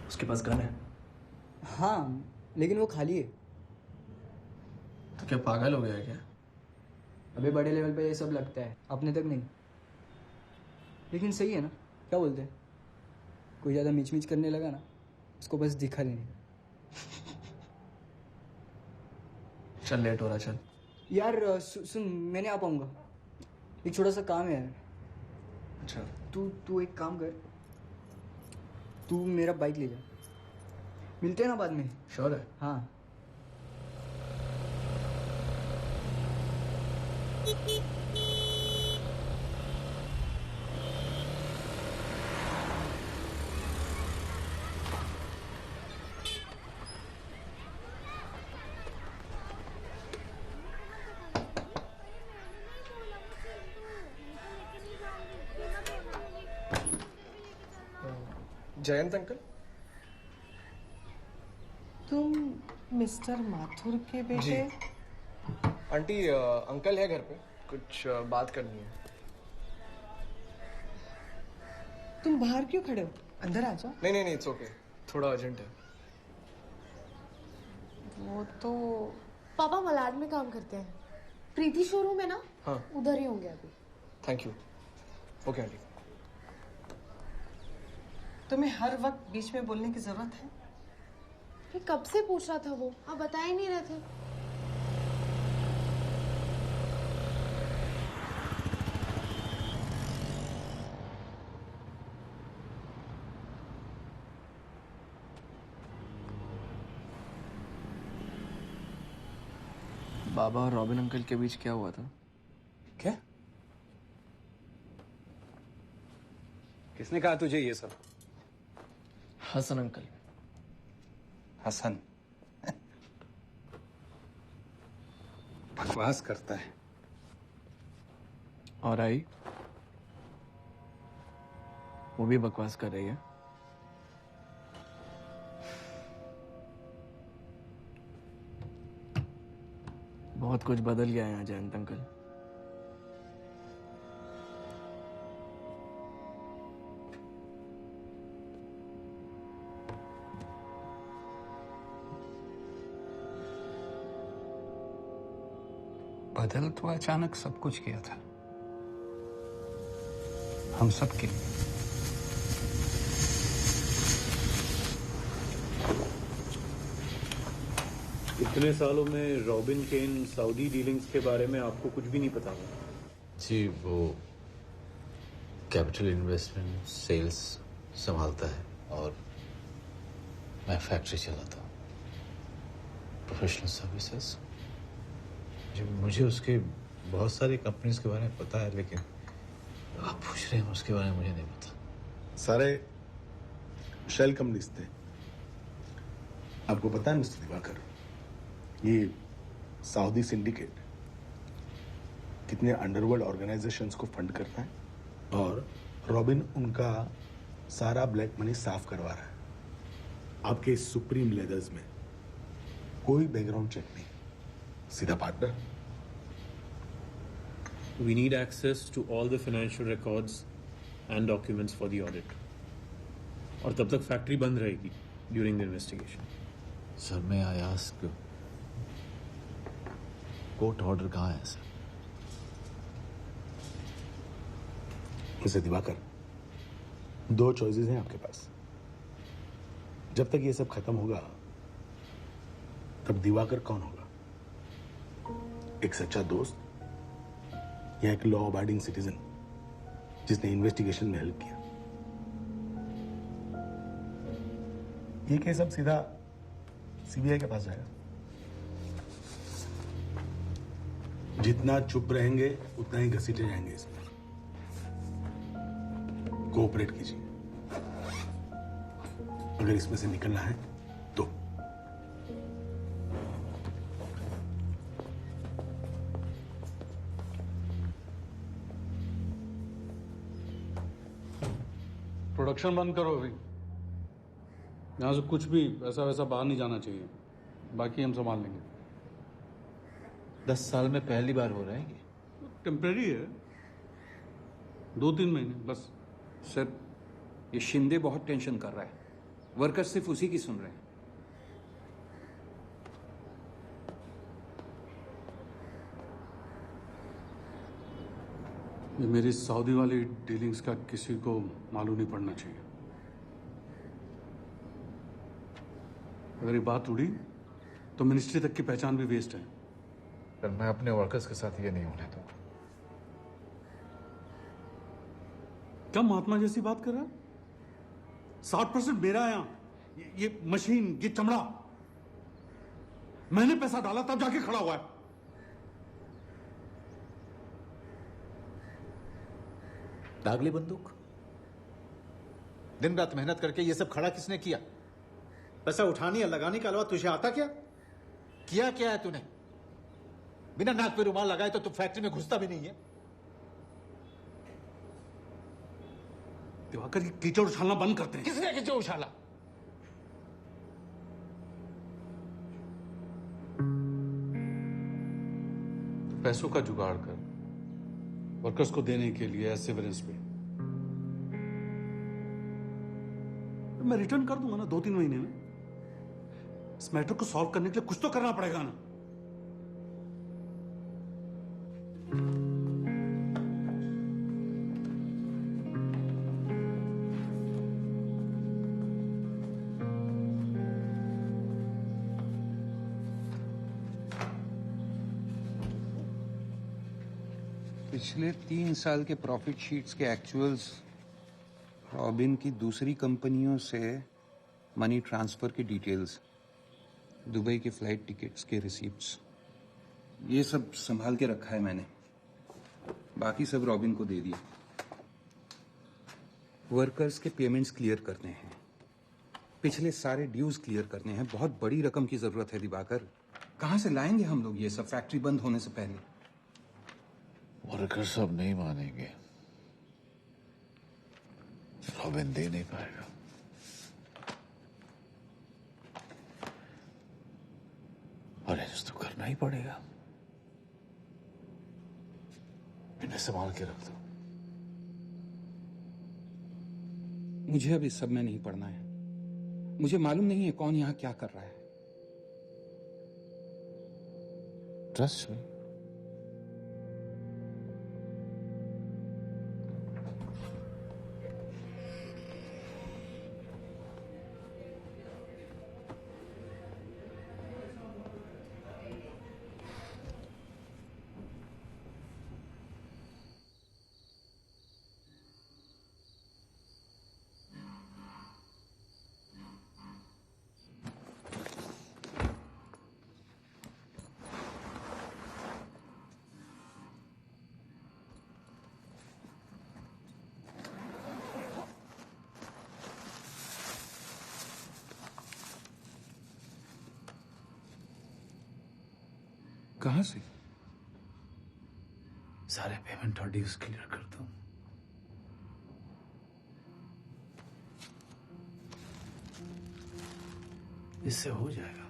उसके पास गन है? हाँ, लेकिन वो खाली है। तो क्या पागल हो गया है क्या? अबे बड़े लेवल पे ये सब लगता है, अपने तक नहीं। लेकिन सही है ना, क्या बोलते हैं? कोई ज्यादा मिच करने लगा ना, उसको बस दिखा देने। चल लेट हो रहा, चल। यार सुन, मैं नहीं आ पाऊंगा, एक छोटा सा काम है यार। अच्छा, तू एक काम कर, तू मेरा बाइक ले जा, मिलते हैं ना बाद में। श्योर है? हाँ। जयंत अंकल? तुम मिस्टर माथुर के बेटे? आंटी, अंकल है घर पे, कुछ बात करनी है। तुम बाहर क्यों खड़े हो? अंदर आ जाओ। नहीं, इट्स ओके, थोड़ा अर्जेंट है। वो तो पापा मलाड में काम करते हैं, प्रीति शोरूम है ना? हाँ, उधर ही होंगे अभी। Thank you. Okay aunty. तुम्हें हर वक्त बीच में बोलने की जरूरत है? फिर कब से पूछ रहा था वो, आप बता ही नहीं रहे थे। बाबा और रॉबिन अंकल के बीच क्या हुआ था? क्या? किसने कहा तुझे ये सब? हसन अंकल। हसन बकवास करता है। और आई वो भी बकवास कर रही है। बहुत कुछ बदल गया है यहाँ जयंत अंकल। बदल तो अचानक सब कुछ किया था, हम सब के लिए। इतने सालों में रॉबिन के इन सऊदी डीलिंग्स के बारे में आपको कुछ भी नहीं पता होगा? जी, वो कैपिटल इन्वेस्टमेंट सेल्स संभालता है और मैं फैक्ट्री चलाता हूँ, प्रोफेशनल सर्विसेज। मुझे उसके बहुत सारी कंपनीज के बारे में पता है, लेकिन आप पूछ रहे हैं उसके बारे में मुझे नहीं पता। सारे शेल कंपनीज थे। आपको पता है मिस्टर दिवाकर, ये सऊदी सिंडिकेट कितने अंडरवर्ल्ड ऑर्गेनाइजेशंस को फंड करता है, और रॉबिन उनका सारा ब्लैक मनी साफ करवा रहा है। आपके सुप्रीम लेदर्स में कोई बैकग्राउंड चेक नहीं, सीधा partner. We need access to all the financial records and documents for the audit. और तब तक फैक्ट्री बंद रहेगी during the investigation. सर, मैं आई आस्क, कोर्ट ऑर्डर कहाँ है सर? मिस्टर दिवाकर, दो चॉइसेस हैं आपके पास। जब तक ये सब खत्म होगा तब दिवाकर कौन होगा? एक सच्चा दोस्त या एक लॉ अबाइडिंग सिटीजन जिसने इन्वेस्टिगेशन में हेल्प किया? ये केस अब सीधा सीबीआई के पास जाएगा। जितना चुप रहेंगे उतना ही घसीटे जाएंगे इसमें। कोऑपरेट कीजिए। अगर इसमें से निकलना है तो। प्रोडक्शन बंद करो अभी। यहाँ से कुछ भी ऐसा वैसा बाहर नहीं जाना चाहिए, बाकी हम संभाल लेंगे। 10 साल में पहली बार हो रहा है ये। टेम्परेरी है, 2-3 महीने बस। सर, ये शिंदे बहुत टेंशन कर रहा है, वर्कर्स सिर्फ उसी की सुन रहे हैं। ये मेरी सऊदी वाली डीलिंग्स का किसी को मालूम नहीं पड़ना चाहिए। अगर ये बात उड़ी तो मिनिस्ट्री तक की पहचान भी वेस्ट है। पर मैं अपने वर्कर्स के साथ ये नहीं होने दूंगा। क्या महात्मा जैसी बात कर रहा है? 60% मेरा है यहाँ। ये मशीन, ये चमड़ा मैंने पैसा डाला तब जाके खड़ा हुआ है। दागली बंदूक, दिन रात मेहनत करके ये सब खड़ा किसने किया? पैसा उठाने या लगाने के अलावा तुझे आता क्या? किया क्या है तूने? बिना नाक पे रुमाल लगाए तो तू फैक्ट्री में घुसता भी नहीं है। दिवाकर, ये कीचड़ उछालना बंद करते हैं। किसने कीचड़ उछाला? तो पैसों का जुगाड़ कर वर्कर्स को देने के लिए एसेवरेंस पे मैं रिटर्न कर दूंगा ना 2-3 महीने में। इस मैटर को सॉल्व करने के लिए कुछ तो करना पड़ेगा ना। पिछले 3 साल के प्रॉफिट शीट्स के एक्चुअल्स, रॉबिन की दूसरी कंपनियों से मनी ट्रांसफर की डिटेल्स, दुबई के फ्लाइट टिकट्स के रिसीप्ट्स, ये सब संभाल के रखा है मैंने। बाकी सब रॉबिन को दे दिया। वर्कर्स के पेमेंट्स क्लियर करने हैं, पिछले सारे ड्यूज क्लियर करने हैं। बहुत बड़ी रकम की जरूरत है दिवाकर। कहां से लाएंगे हम लोग ये सब फैक्ट्री बंद होने से पहले? वर्कर्स अब नहीं मानेंगे। रॉबिन दे नहीं पाएगा। अरेंज तो करना ही पड़ेगा। इन्हें संभाल के रख दो। मुझे अब इस सब में नहीं पड़ना है। मुझे मालूम नहीं है कौन यहां क्या कर रहा है। Trust me. कहां से? सारे पेमेंट और ड्यूज क्लियर कर दो। इससे हो जाएगा।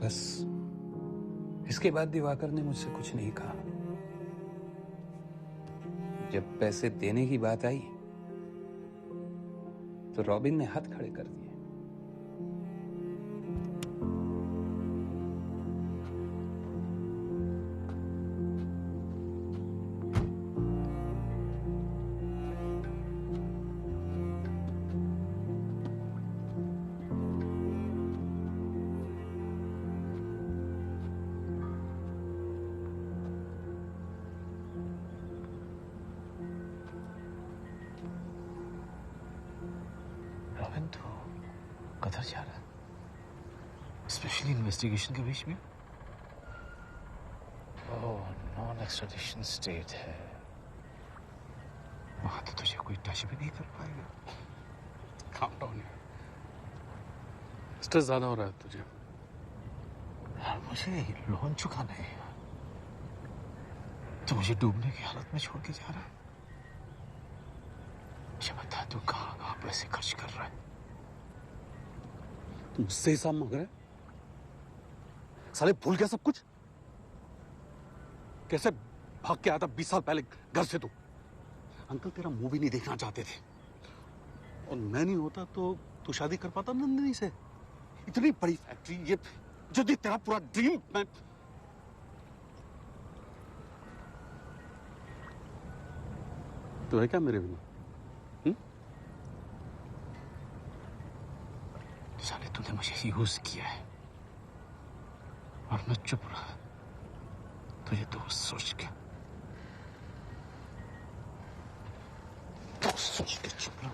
बस इसके बाद दिवाकर ने मुझसे कुछ नहीं कहा। जब पैसे देने की बात आई तो रॉबिन ने हाथ खड़े कर दिए। रॉबिन तो कतर जा रहा है, स्पेशली इन्वेस्टिगेशन के बीच में। ओह, नॉन एक्स्ट्राडिशन स्टेट है, वहां तो तुझे कोई टच भी नहीं कर पाएगा। काम डाउन है, स्ट्रेस ज्यादा हो रहा है तुझे। यार मुझे लोन चुकाना है यार, तो मुझे डूबने की हालत में छोड़ के जा रहा है। मुझे बता तू कहाँ कहाँ पैसे खर्च कर रहा है। तुम मुझसे हिसाब मांग रहे हैं? साले भूल गया सब कुछ? कैसे भाग के आया था 20 साल पहले घर से तू? अंकल तेरा मुंह भी नहीं देखना चाहते थे, और मैं नहीं होता तो तू शादी कर पाता नंदिनी से। इतनी बड़ी फैक्ट्री, ये जो तेरा पूरा ड्रीम। मैं तो है क्या मेरे बिना? साले तूने मुझे यूज किया है और मैं चुप रहा, तुझे दोस्त सोच के चुप रहा।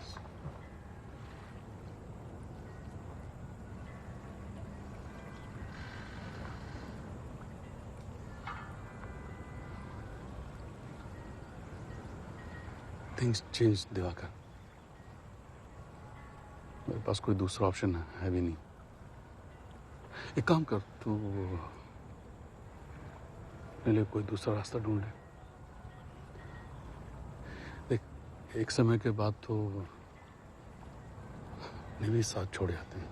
Things change Diwakar. मेरे पास कोई दूसरा ऑप्शन है भी नहीं। एक काम कर, तू मेरे लिए कोई दूसरा रास्ता ढूंढ ले। देख, एक समय के बाद तो नहीं भी साथ छोड़ जाते हैं।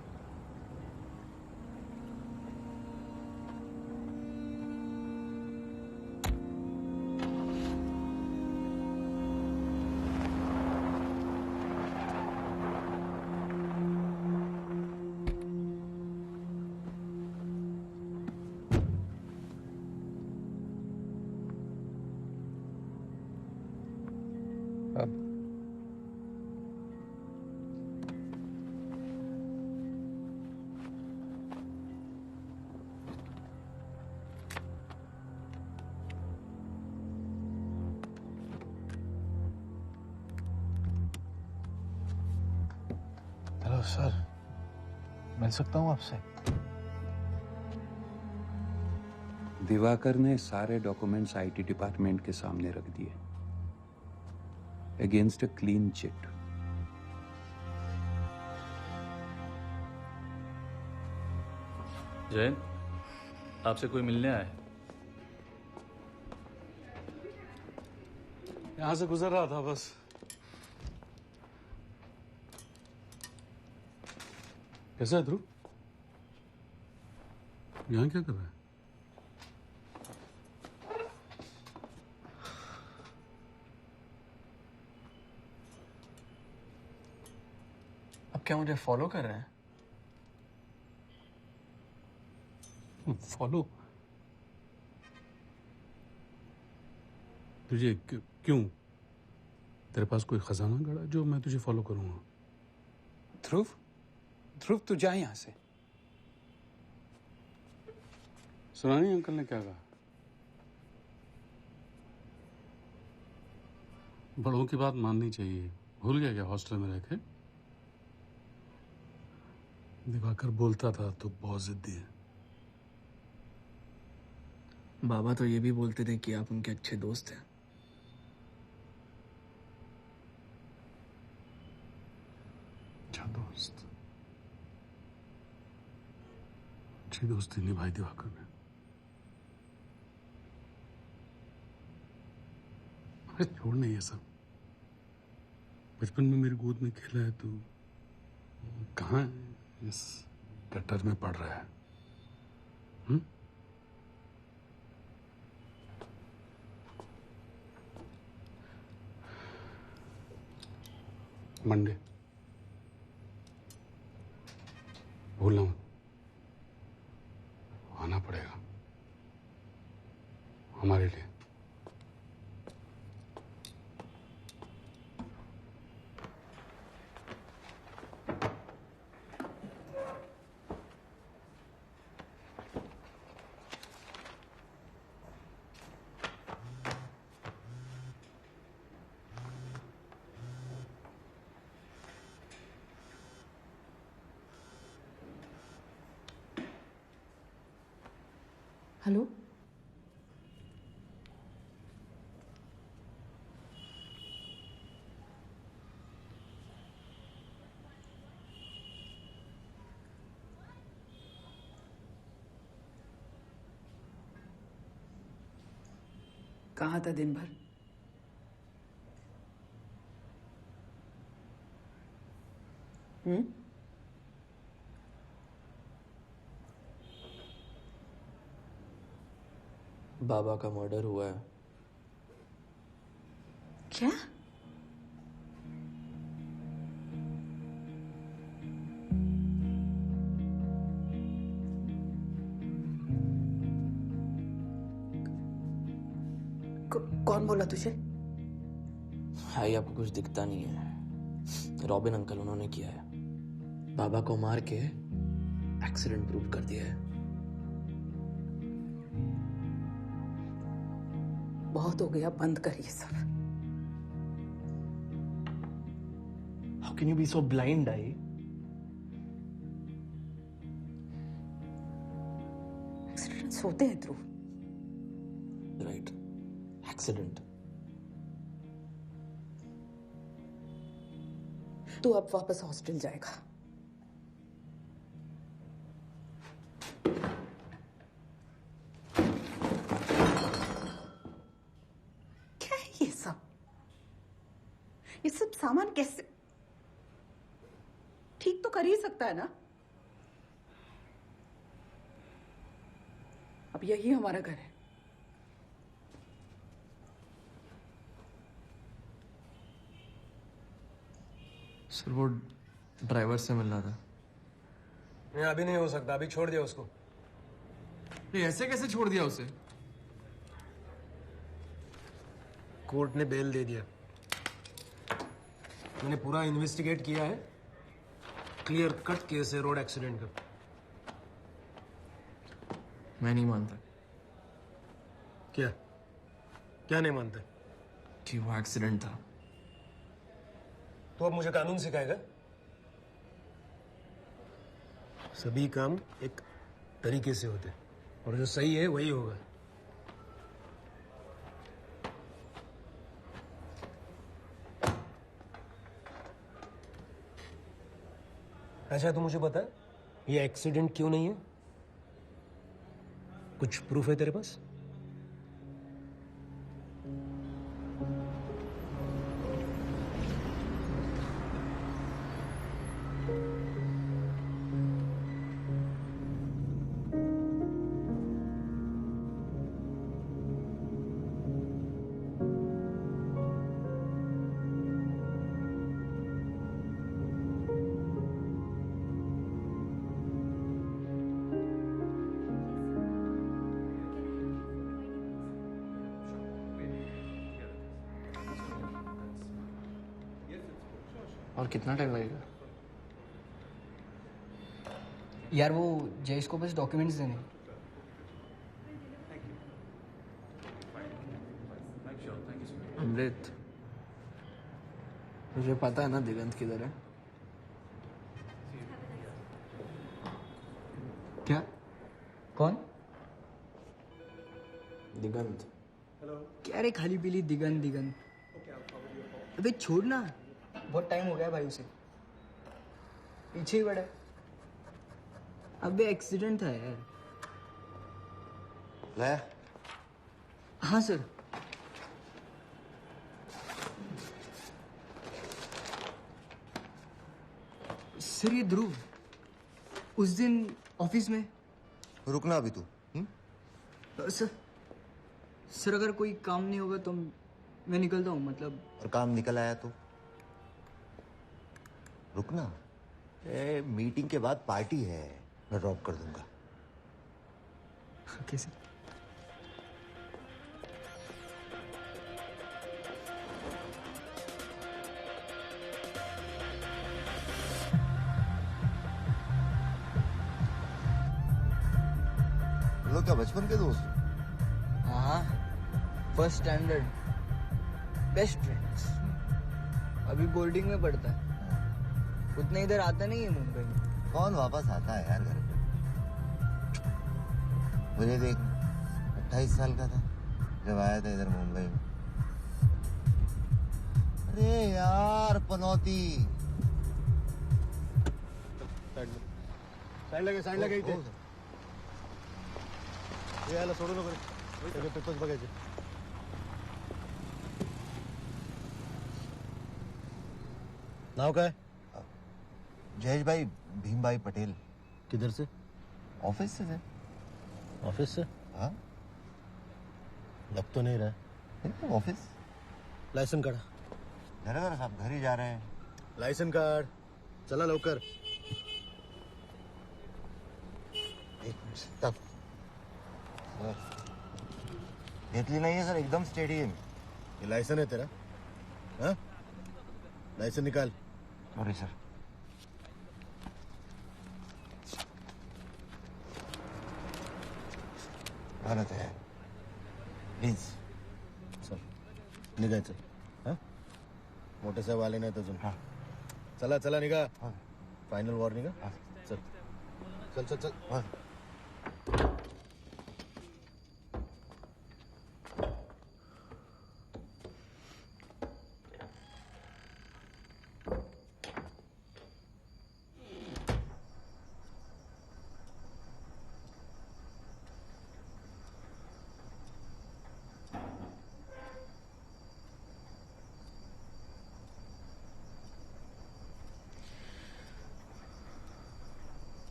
सर, मिल सकता हूँ आपसे? दिवाकर ने सारे डॉक्यूमेंट्स आईटी डिपार्टमेंट के सामने रख दिए against a clean chit. Jain, आपसे कोई मिलने आया है? यहां से गुजर रहा था बस। कैसा है ध्रुव? यहां क्या कर रहा है? अब क्या मुझे फॉलो कर रहे हैं? फॉलो? तुझे क्यों? तेरे पास कोई खजाना गड़ा जो मैं तुझे फॉलो करूंगा? ध्रुव, ध्रुव तू जा यहां से। सुना नहीं अंकल ने क्या कहा? बड़ों की बात माननी चाहिए। भूल गया क्या हॉस्टल में रह के? दिवाकर बोलता था तो बहुत जिद्दी है। बाबा तो ये भी बोलते थे कि आप उनके अच्छे दोस्त हैं। अच्छा दोस्त? अच्छी दोस्ती निभाई दिवाकर ने। अरे छोड़ नहीं ये सब। बचपन में मेरी गोद में खेला है तो कहाँ है? इस गटर में पड़ रहा है। मंडे भूलना मत, आना पड़ेगा हमारे लिए। हेलो, कहाँ था दिन भर? बाबा का मर्डर हुआ है। क्या? कौन बोला तुझे? भाई आपको कुछ दिखता नहीं है। रॉबिन अंकल उन्होंने किया है। बाबा को मार के एक्सीडेंट प्रूव कर दिया है। बहुत हो गया, बंद कर ये सब। How can you be so blind, Dai? Accidents होते हैं ध्रुव। Right. Accident. तू अब वापस हॉस्टल जाएगा। क्या है ये सब? ये सब सामान कैसे ठीक तो कर ही सकता है ना? अब यही हमारा घर है। सर वो ड्राइवर से मिलना था। नहीं अभी नहीं हो सकता, अभी छोड़ दिया उसको। ये ऐसे कैसे छोड़ दिया उसे? कोर्ट ने बेल दे दिया। मैंने पूरा इन्वेस्टिगेट किया है। क्लियर कट केस है रोड एक्सीडेंट का। मैं नहीं मानता। क्या क्या नहीं मानते? कि वो एक्सीडेंट था। तो अब मुझे कानून सिखाएगा? सभी काम एक तरीके से होते हैं और जो सही है वही होगा। अच्छा तो मुझे बता, ये एक्सीडेंट क्यों नहीं है? कुछ प्रूफ है तेरे पास? और कितना टाइम लगेगा? यार वो जयेश को बस डॉक्यूमेंट्स देने। अमृत, मुझे पता है ना दिगंत किधर है। क्या? कौन? दिगंत। क्या रे खाली पीली दिगंत दिगंत। अबे छोड़ ना, बहुत टाइम हो गया भाई उसे, पीछे ही पड़ा है। अबे एक्सीडेंट था यार। लाया? हाँ सर। सर ये ध्रुव उस दिन ऑफिस में। रुकना अभी तू। सर अगर कोई काम नहीं होगा तो मैं निकलता हूँ, मतलब। और काम निकल आया तो रुकना। मीटिंग के बाद पार्टी है, मैं ड्रॉप कर दूंगा। Okay sir. लोग क्या बचपन के दोस्त? हाँ, फर्स्ट स्टैंडर्ड, बेस्ट फ्रेंड्स। अभी बोर्डिंग में पढ़ता है, उतना इधर आता नहीं है मुंबई में। कौन वापस आता है यार घर पे? मुझे देख, 28 साल का था जब आया था इधर मुंबई में। अरे यार पनौती। साइड लगे इथे. यायला सोडू नको रे. सगळे पेपर्स बघायचे. नाव काय? जयेश भाई, भीम भाई पटेल। किधर से? ऑफिस से थे। ऑफिस से? हाँ, लग तो नहीं रहा है। ऑफिस। लाइसेंस काढा. धर साहब घर ही जा रहे हैं. लाइसेंस काढ. चला लवकर. एक मिनिट तक घेतली नाहीये सर, एकदम स्टेडी है. ये लाइसेंस है तेरा? हाँ? लाइसेंस निकाल. Sorry sir. गलत है प्लीज. चल निघायचं. हाँ? मोठे साहेब आले नाहीत अजून. हाँ. चला चला निघा. Final warning. चल चल चल चल. हाँ.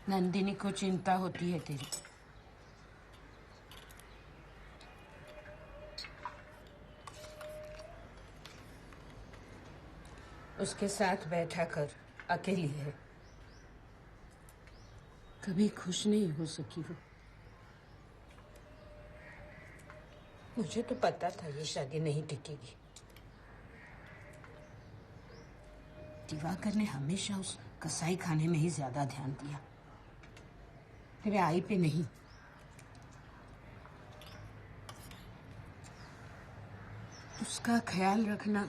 नंदिनी को चिंता होती है तेरी। उसके साथ बैठा कर, अकेली है। कभी खुश नहीं हो सकी वो। मुझे तो पता था ये शादी नहीं टिकेगी। दिवाकर ने हमेशा उस कसाई खाने में ही ज्यादा ध्यान दिया, तेरे आई पे नहीं। उसका ख्याल रखना।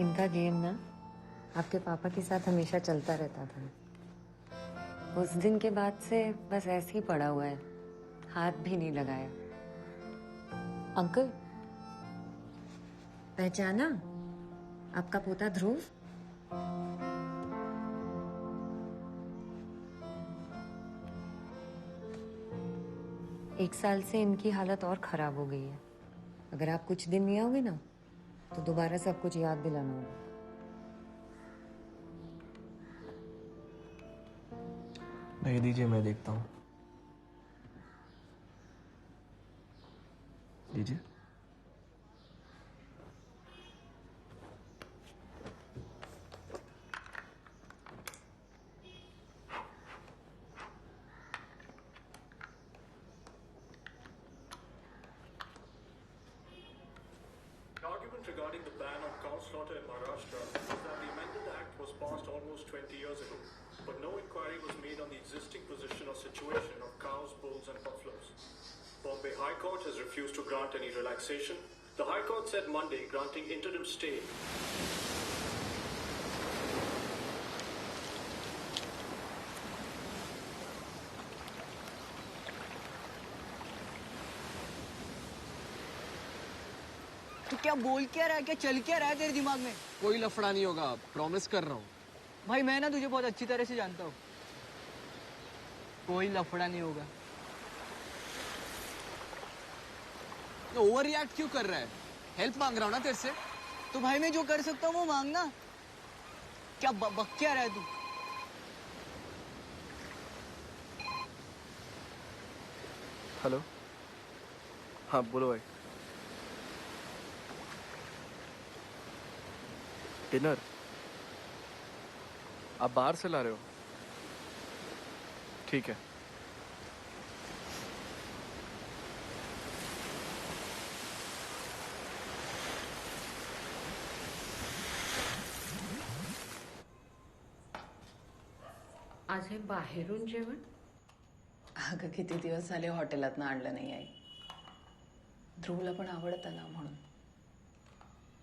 इनका गेम ना आपके पापा के साथ हमेशा चलता रहता था। उस दिन के बाद से बस ऐसे ही पड़ा हुआ है, हाथ भी नहीं लगाया। अंकल, पहचाना आपका पोता ध्रुव? एक साल से इनकी हालत और खराब हो गई है। अगर आप कुछ दिन नहीं आओगे ना तो दोबारा सब कुछ याद दिलाना होगा। नहीं दीजिए, मैं देखता हूँ। दीजिए। Regarding the ban on cow slaughter in Maharashtra is that the amended act was passed almost 20 years ago, but no inquiry was made on the existing position or situation of cows, bulls and buffaloes. Bombay High Court has refused to grant any relaxation. The High Court said Monday granting interim stay. तो क्या बोल क्या रहा है, क्या चल क्या रहा है तेरे दिमाग में? कोई लफड़ा नहीं होगा, प्रॉमिस कर रहा हूँ। भाई मैं ना तुझे बहुत अच्छी तरह से जानता हूँ, कोई लफड़ा नहीं होगा। तो ओवर रिएक्ट क्यों कर रहा है? हेल्प मांग रहा हूँ ना तेरे से। तो भाई मैं जो कर सकता हूँ वो मांगना। क्या बक क्या रहा है तू? हेलो, हाँ बोलो भाई। डिनर आप बाहर से ला रहे हो? ठीक है। आज हे बाहेरून जेवण? अगं किती दिवस झाले हॉटेलातनं आणलं नाही आई. ध्रुवला पण आवडतं ना म्हणून.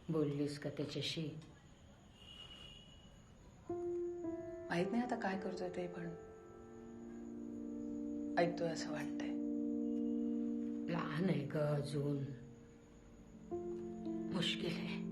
बोललीस का त्याच्याशी? माहित नाही आता काय करतोय ते, पण ऐकतोय असं वाटतंय. लहान आहे ग अजून, मुश्किल आहे.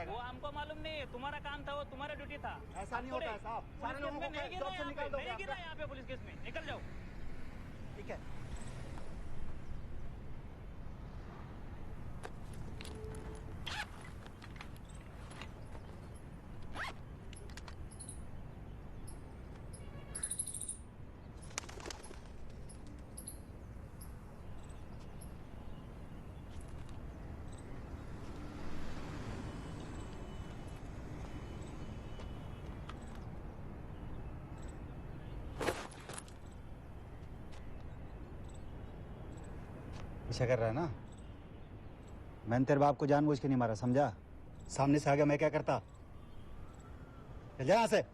वो हमको मालूम नहीं है, तुम्हारा काम था, वो तुम्हारा ड्यूटी था. ऐसा नहीं होता है साहब, सारे लोगों को जॉब से निकाल दोगे आप? यहाँ पे पुलिस केस में निकल जाओ. ठीक है. पीछा कर रहा है ना? मैंने तेरे बाप को जानबूझ के नहीं मारा, समझा? सामने से आ गया, मैं क्या करता? चल जा यहाँ से।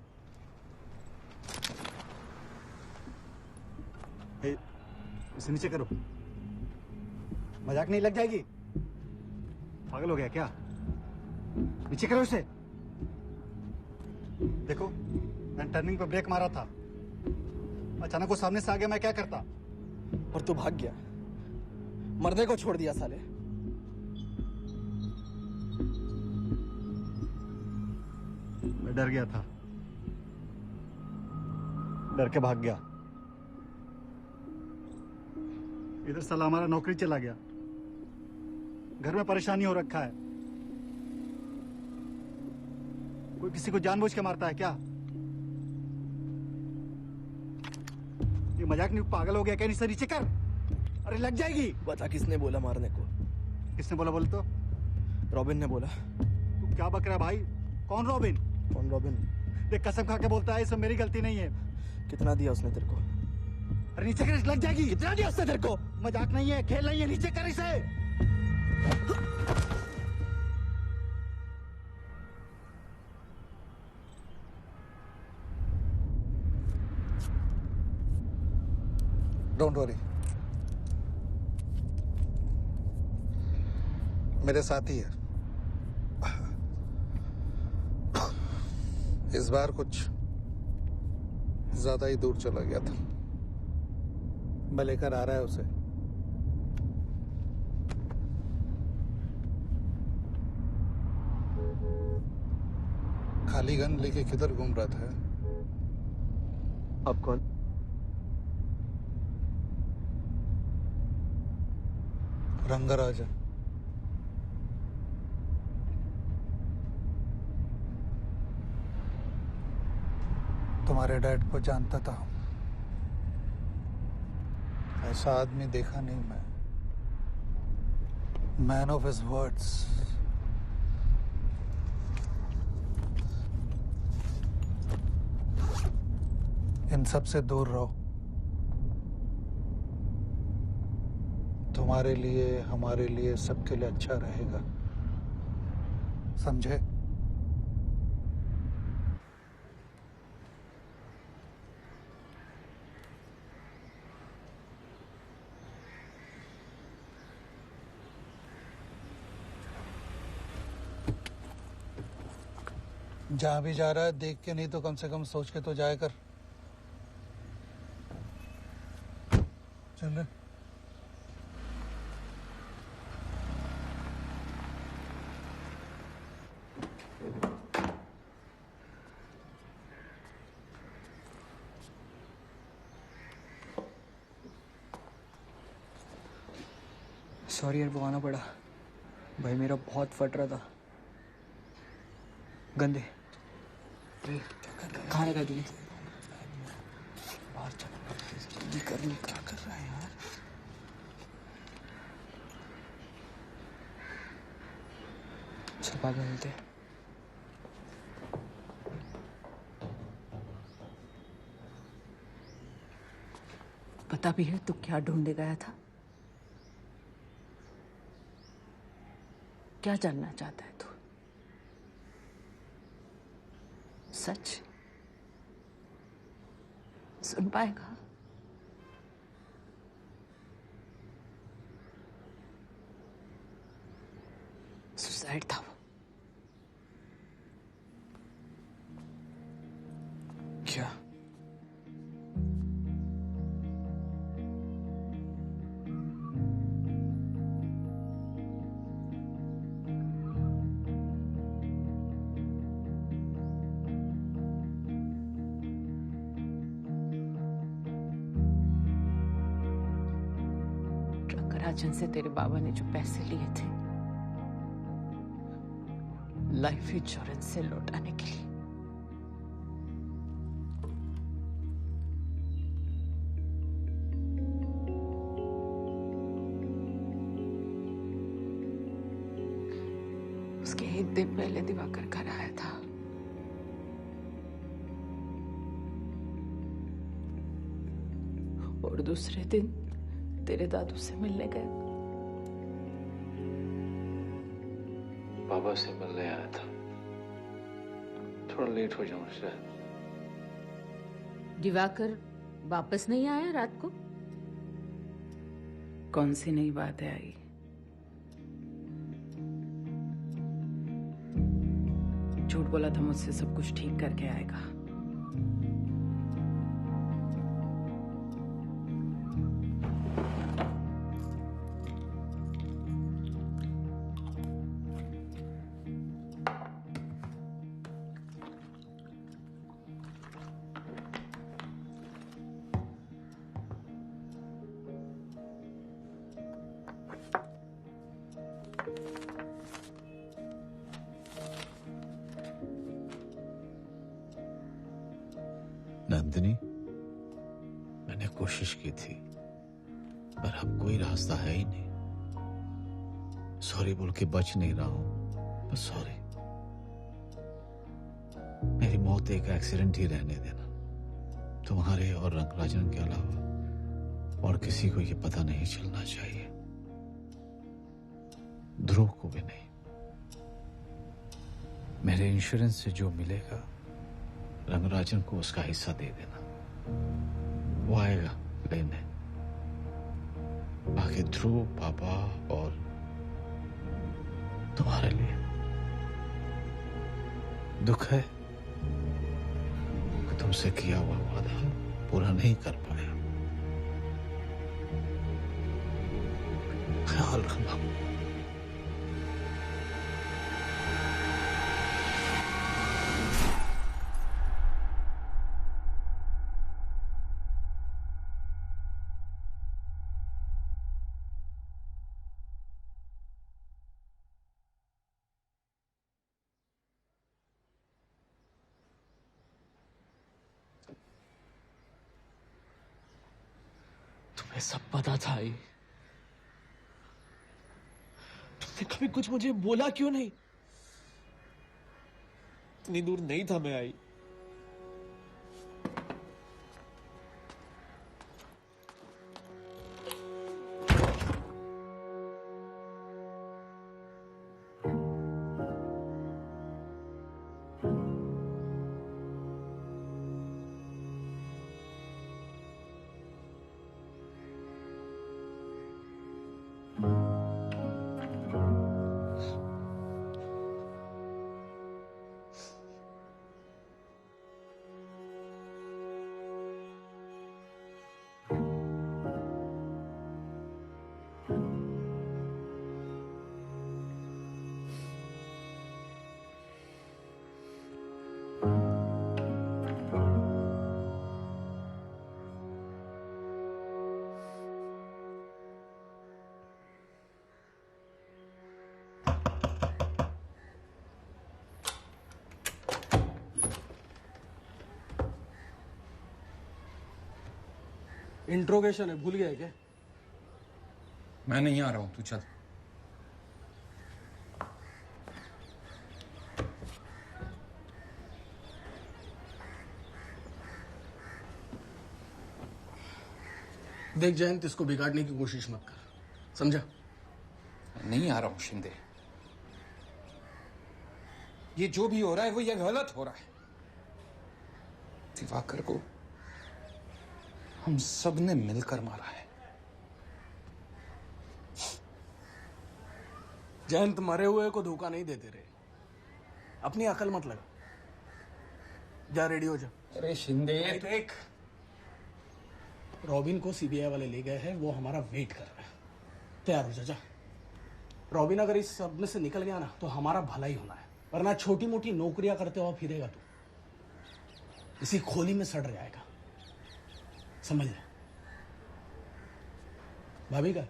इसे नीचे करो, मजाक नहीं लग जाएगी? पागल हो गया क्या? नीचे करो इसे। देखो, मैंने टर्निंग पे ब्रेक मारा था, अचानक वो सामने से आ गया, मैं क्या करता? और तू भाग गया, मरने को छोड़ दिया साले। मैं डर गया था, डर के भाग गया। इधर साला हमारा नौकरी चला गया, घर में परेशानी हो रखा है। कोई किसी को जानबूझ के मारता है क्या? ये मजाक नहीं, पागल हो गया क्या? नहीं, नीचे कर। अरे लग जाएगी। बता किसने बोला मारने को? किसने बोला? बोल तो। रॉबिन ने बोला। तू क्या बक रहा है भाई? कौन रॉबिन? कौन रॉबिन? देख कसम खा के बोलता है, इसमें मेरी गलती नहीं है। कितना दिया उसने तेरे को? अरे नीचे कर, लग जाएगी। कितना दिया उसने तेरे को? मजाक नहीं है, खेल नहीं है, नीचे कर इसे। डोंट वरी, मेरे साथ ही है। इस बार कुछ ज्यादा ही दूर चला गया था। मैं लेकर आ रहा है उसे। खाली गन लेके किधर घूम रहा था? अब कौन? रंगराजन। तुम्हारे डैड को जानता था। ऐसा आदमी देखा नहीं मैं। Man of his words. इन सब से दूर रहो। तुम्हारे लिए, हमारे लिए, सबके लिए अच्छा रहेगा, समझे? जहां भी जा रहा है देख के नहीं तो कम से कम सोच के तो जाया कर। चल रहे। सॉरी यार, वो आना पड़ा। भाई मेरा बहुत फट रहा था। गंदे कहाँ लगा तूने? बाहर चल, जल्दी कर ली। क्या कर रहा है यार? चल बाद में मिलते हैं। पता भी है तू क्या ढूंढने गया था? क्या जानना चाहता है तू? सच सुन पाएगा? सुसाइड था वो। क्या? राजन से तेरे बाबा ने जो पैसे लिए थे लाइफ इंश्योरेंस से लौटाने के लिए, उसके एक दिन पहले दिवाकर घर आया था। और दूसरे दिन तेरे दादू से मिलने गए। बाबा से मिलने आया था, थोड़ा लेट हो जाऊं शायद। दिवाकर वापस नहीं आया रात को? कौन सी नई बात है आई? झूठ बोला था मुझसे सब कुछ ठीक करके आएगा। नंदिनी, मैंने कोशिश की थी पर अब कोई रास्ता है ही नहीं। सॉरी बोल के बच नहीं रहा हूं, बस सॉरी। मेरी मौत एक एक्सीडेंट ही रहने देना। तुम्हारे और रंगराजन के अलावा और किसी को ये पता नहीं चलना चाहिए, ध्रुव को भी नहीं। मेरे इंश्योरेंस से जो मिलेगा रंगराजन को उसका हिस्सा दे देना, वो आएगा लेने। बाकी ध्रुव, पापा और तुम्हारे लिए दुख है कि तुमसे किया हुआ वादा पूरा नहीं कर पाया। ख्याल रखना। तुम्हें सब पता था ये? तुमने कभी कुछ मुझे बोला क्यों नहीं? इतनी दूर नहीं था मैं आई। इंट्रोगेशन है, भूल गया क्या? मैं नहीं आ रहा हूं, तू चल। देख जयंत, इसको बिगाड़ने की कोशिश मत कर, समझा? नहीं आ रहा हूं शिंदे। ये जो भी हो रहा है वो ये गलत हो रहा है। दिवाकर को हम सब ने मिलकर मारा है। जयंत, मरे हुए को धोखा नहीं देते रहे। अपनी अकल मत लगा। जा रेडी हो जा। अरे शिंदे, देख, रॉबिन को सीबीआई वाले ले गए हैं, वो हमारा वेट कर रहा है। तैयार हो जा, जा। रॉबिन अगर इस सब में से निकल गया ना तो हमारा भला ही होना है, वरना छोटी मोटी नौकरियां करते हुआ फिरेगा तू, इसी खोली में सड़ जाएगा। समझ ले। भाभी का?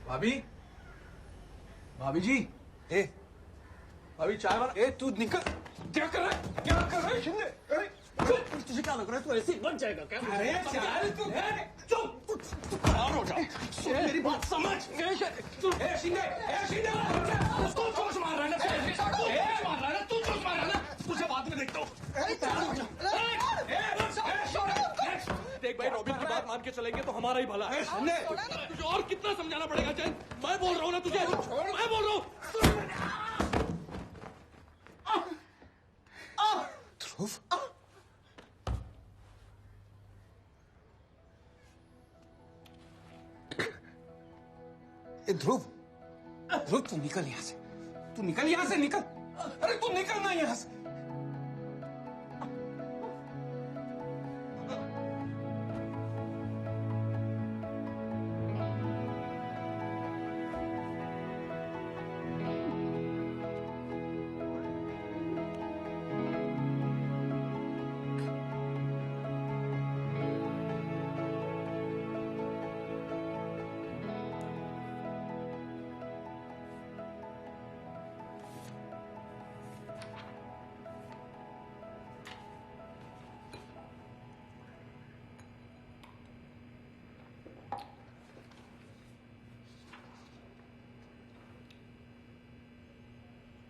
भाभी, भाभी जी, भाभी चाय वाला। तू निकल। क्या कर रहा है? क्या कर रहा है शिंदे? तुझे क्या लग रहा है तू ऐसे ही बच जाएगा क्या? अरे यार तू चुप, तू तैयार हो जा। मेरी बात समझ। शिंदे, उसको चोट मार रहा है ना? तू चोट मार रहा है ना? तुझे बाद में देखता हूँ। देख भाई, रॉबिन की बात मान के चल चलेंगे तो हमारा ही भला है। तुझे और कितना समझाना पड़ेगा जैन? मैं बोल रहा हूँ ना तुझे, मैं बोल रहा हूँ। ध्रुव, ध्रुव, ध्रुव तू निकल यहां से, तू निकल यहां से, निकल। अरे तू निकल ना यहां से।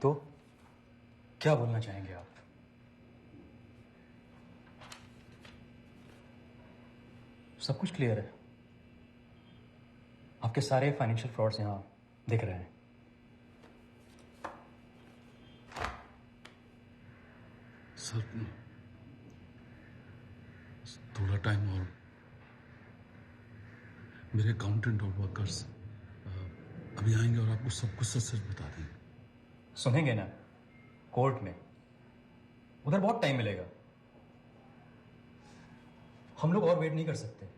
तो क्या बोलना चाहेंगे आप? सब कुछ क्लियर है। आपके सारे फाइनेंशियल फ्रॉड्स यहां दिख रहे हैं। सर थोड़ा टाइम और मेरे अकाउंटेंट और वर्कर्स अभी आएंगे और आपको सब कुछ सच सच बता देंगे। सुनेंगे ना, कोर्ट में उधर बहुत टाइम मिलेगा। हम लोग और वेट नहीं कर सकते।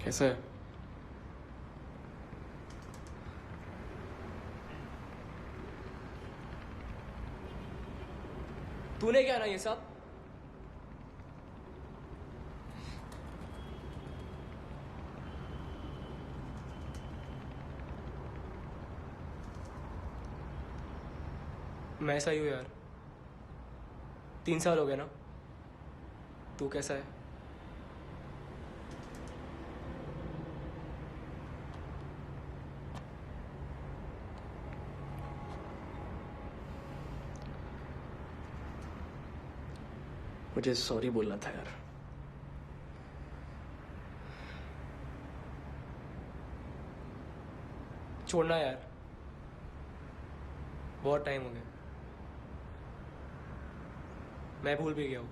कैसा है? तूने क्या ना ये सब? मैं ऐसा ही हूं यार। 3 साल हो गए ना। तू कैसा है? मुझे सॉरी बोलना था यार। छोड़ना यार, बहुत टाइम हो गया। मैं भूल भी गया हूं।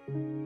है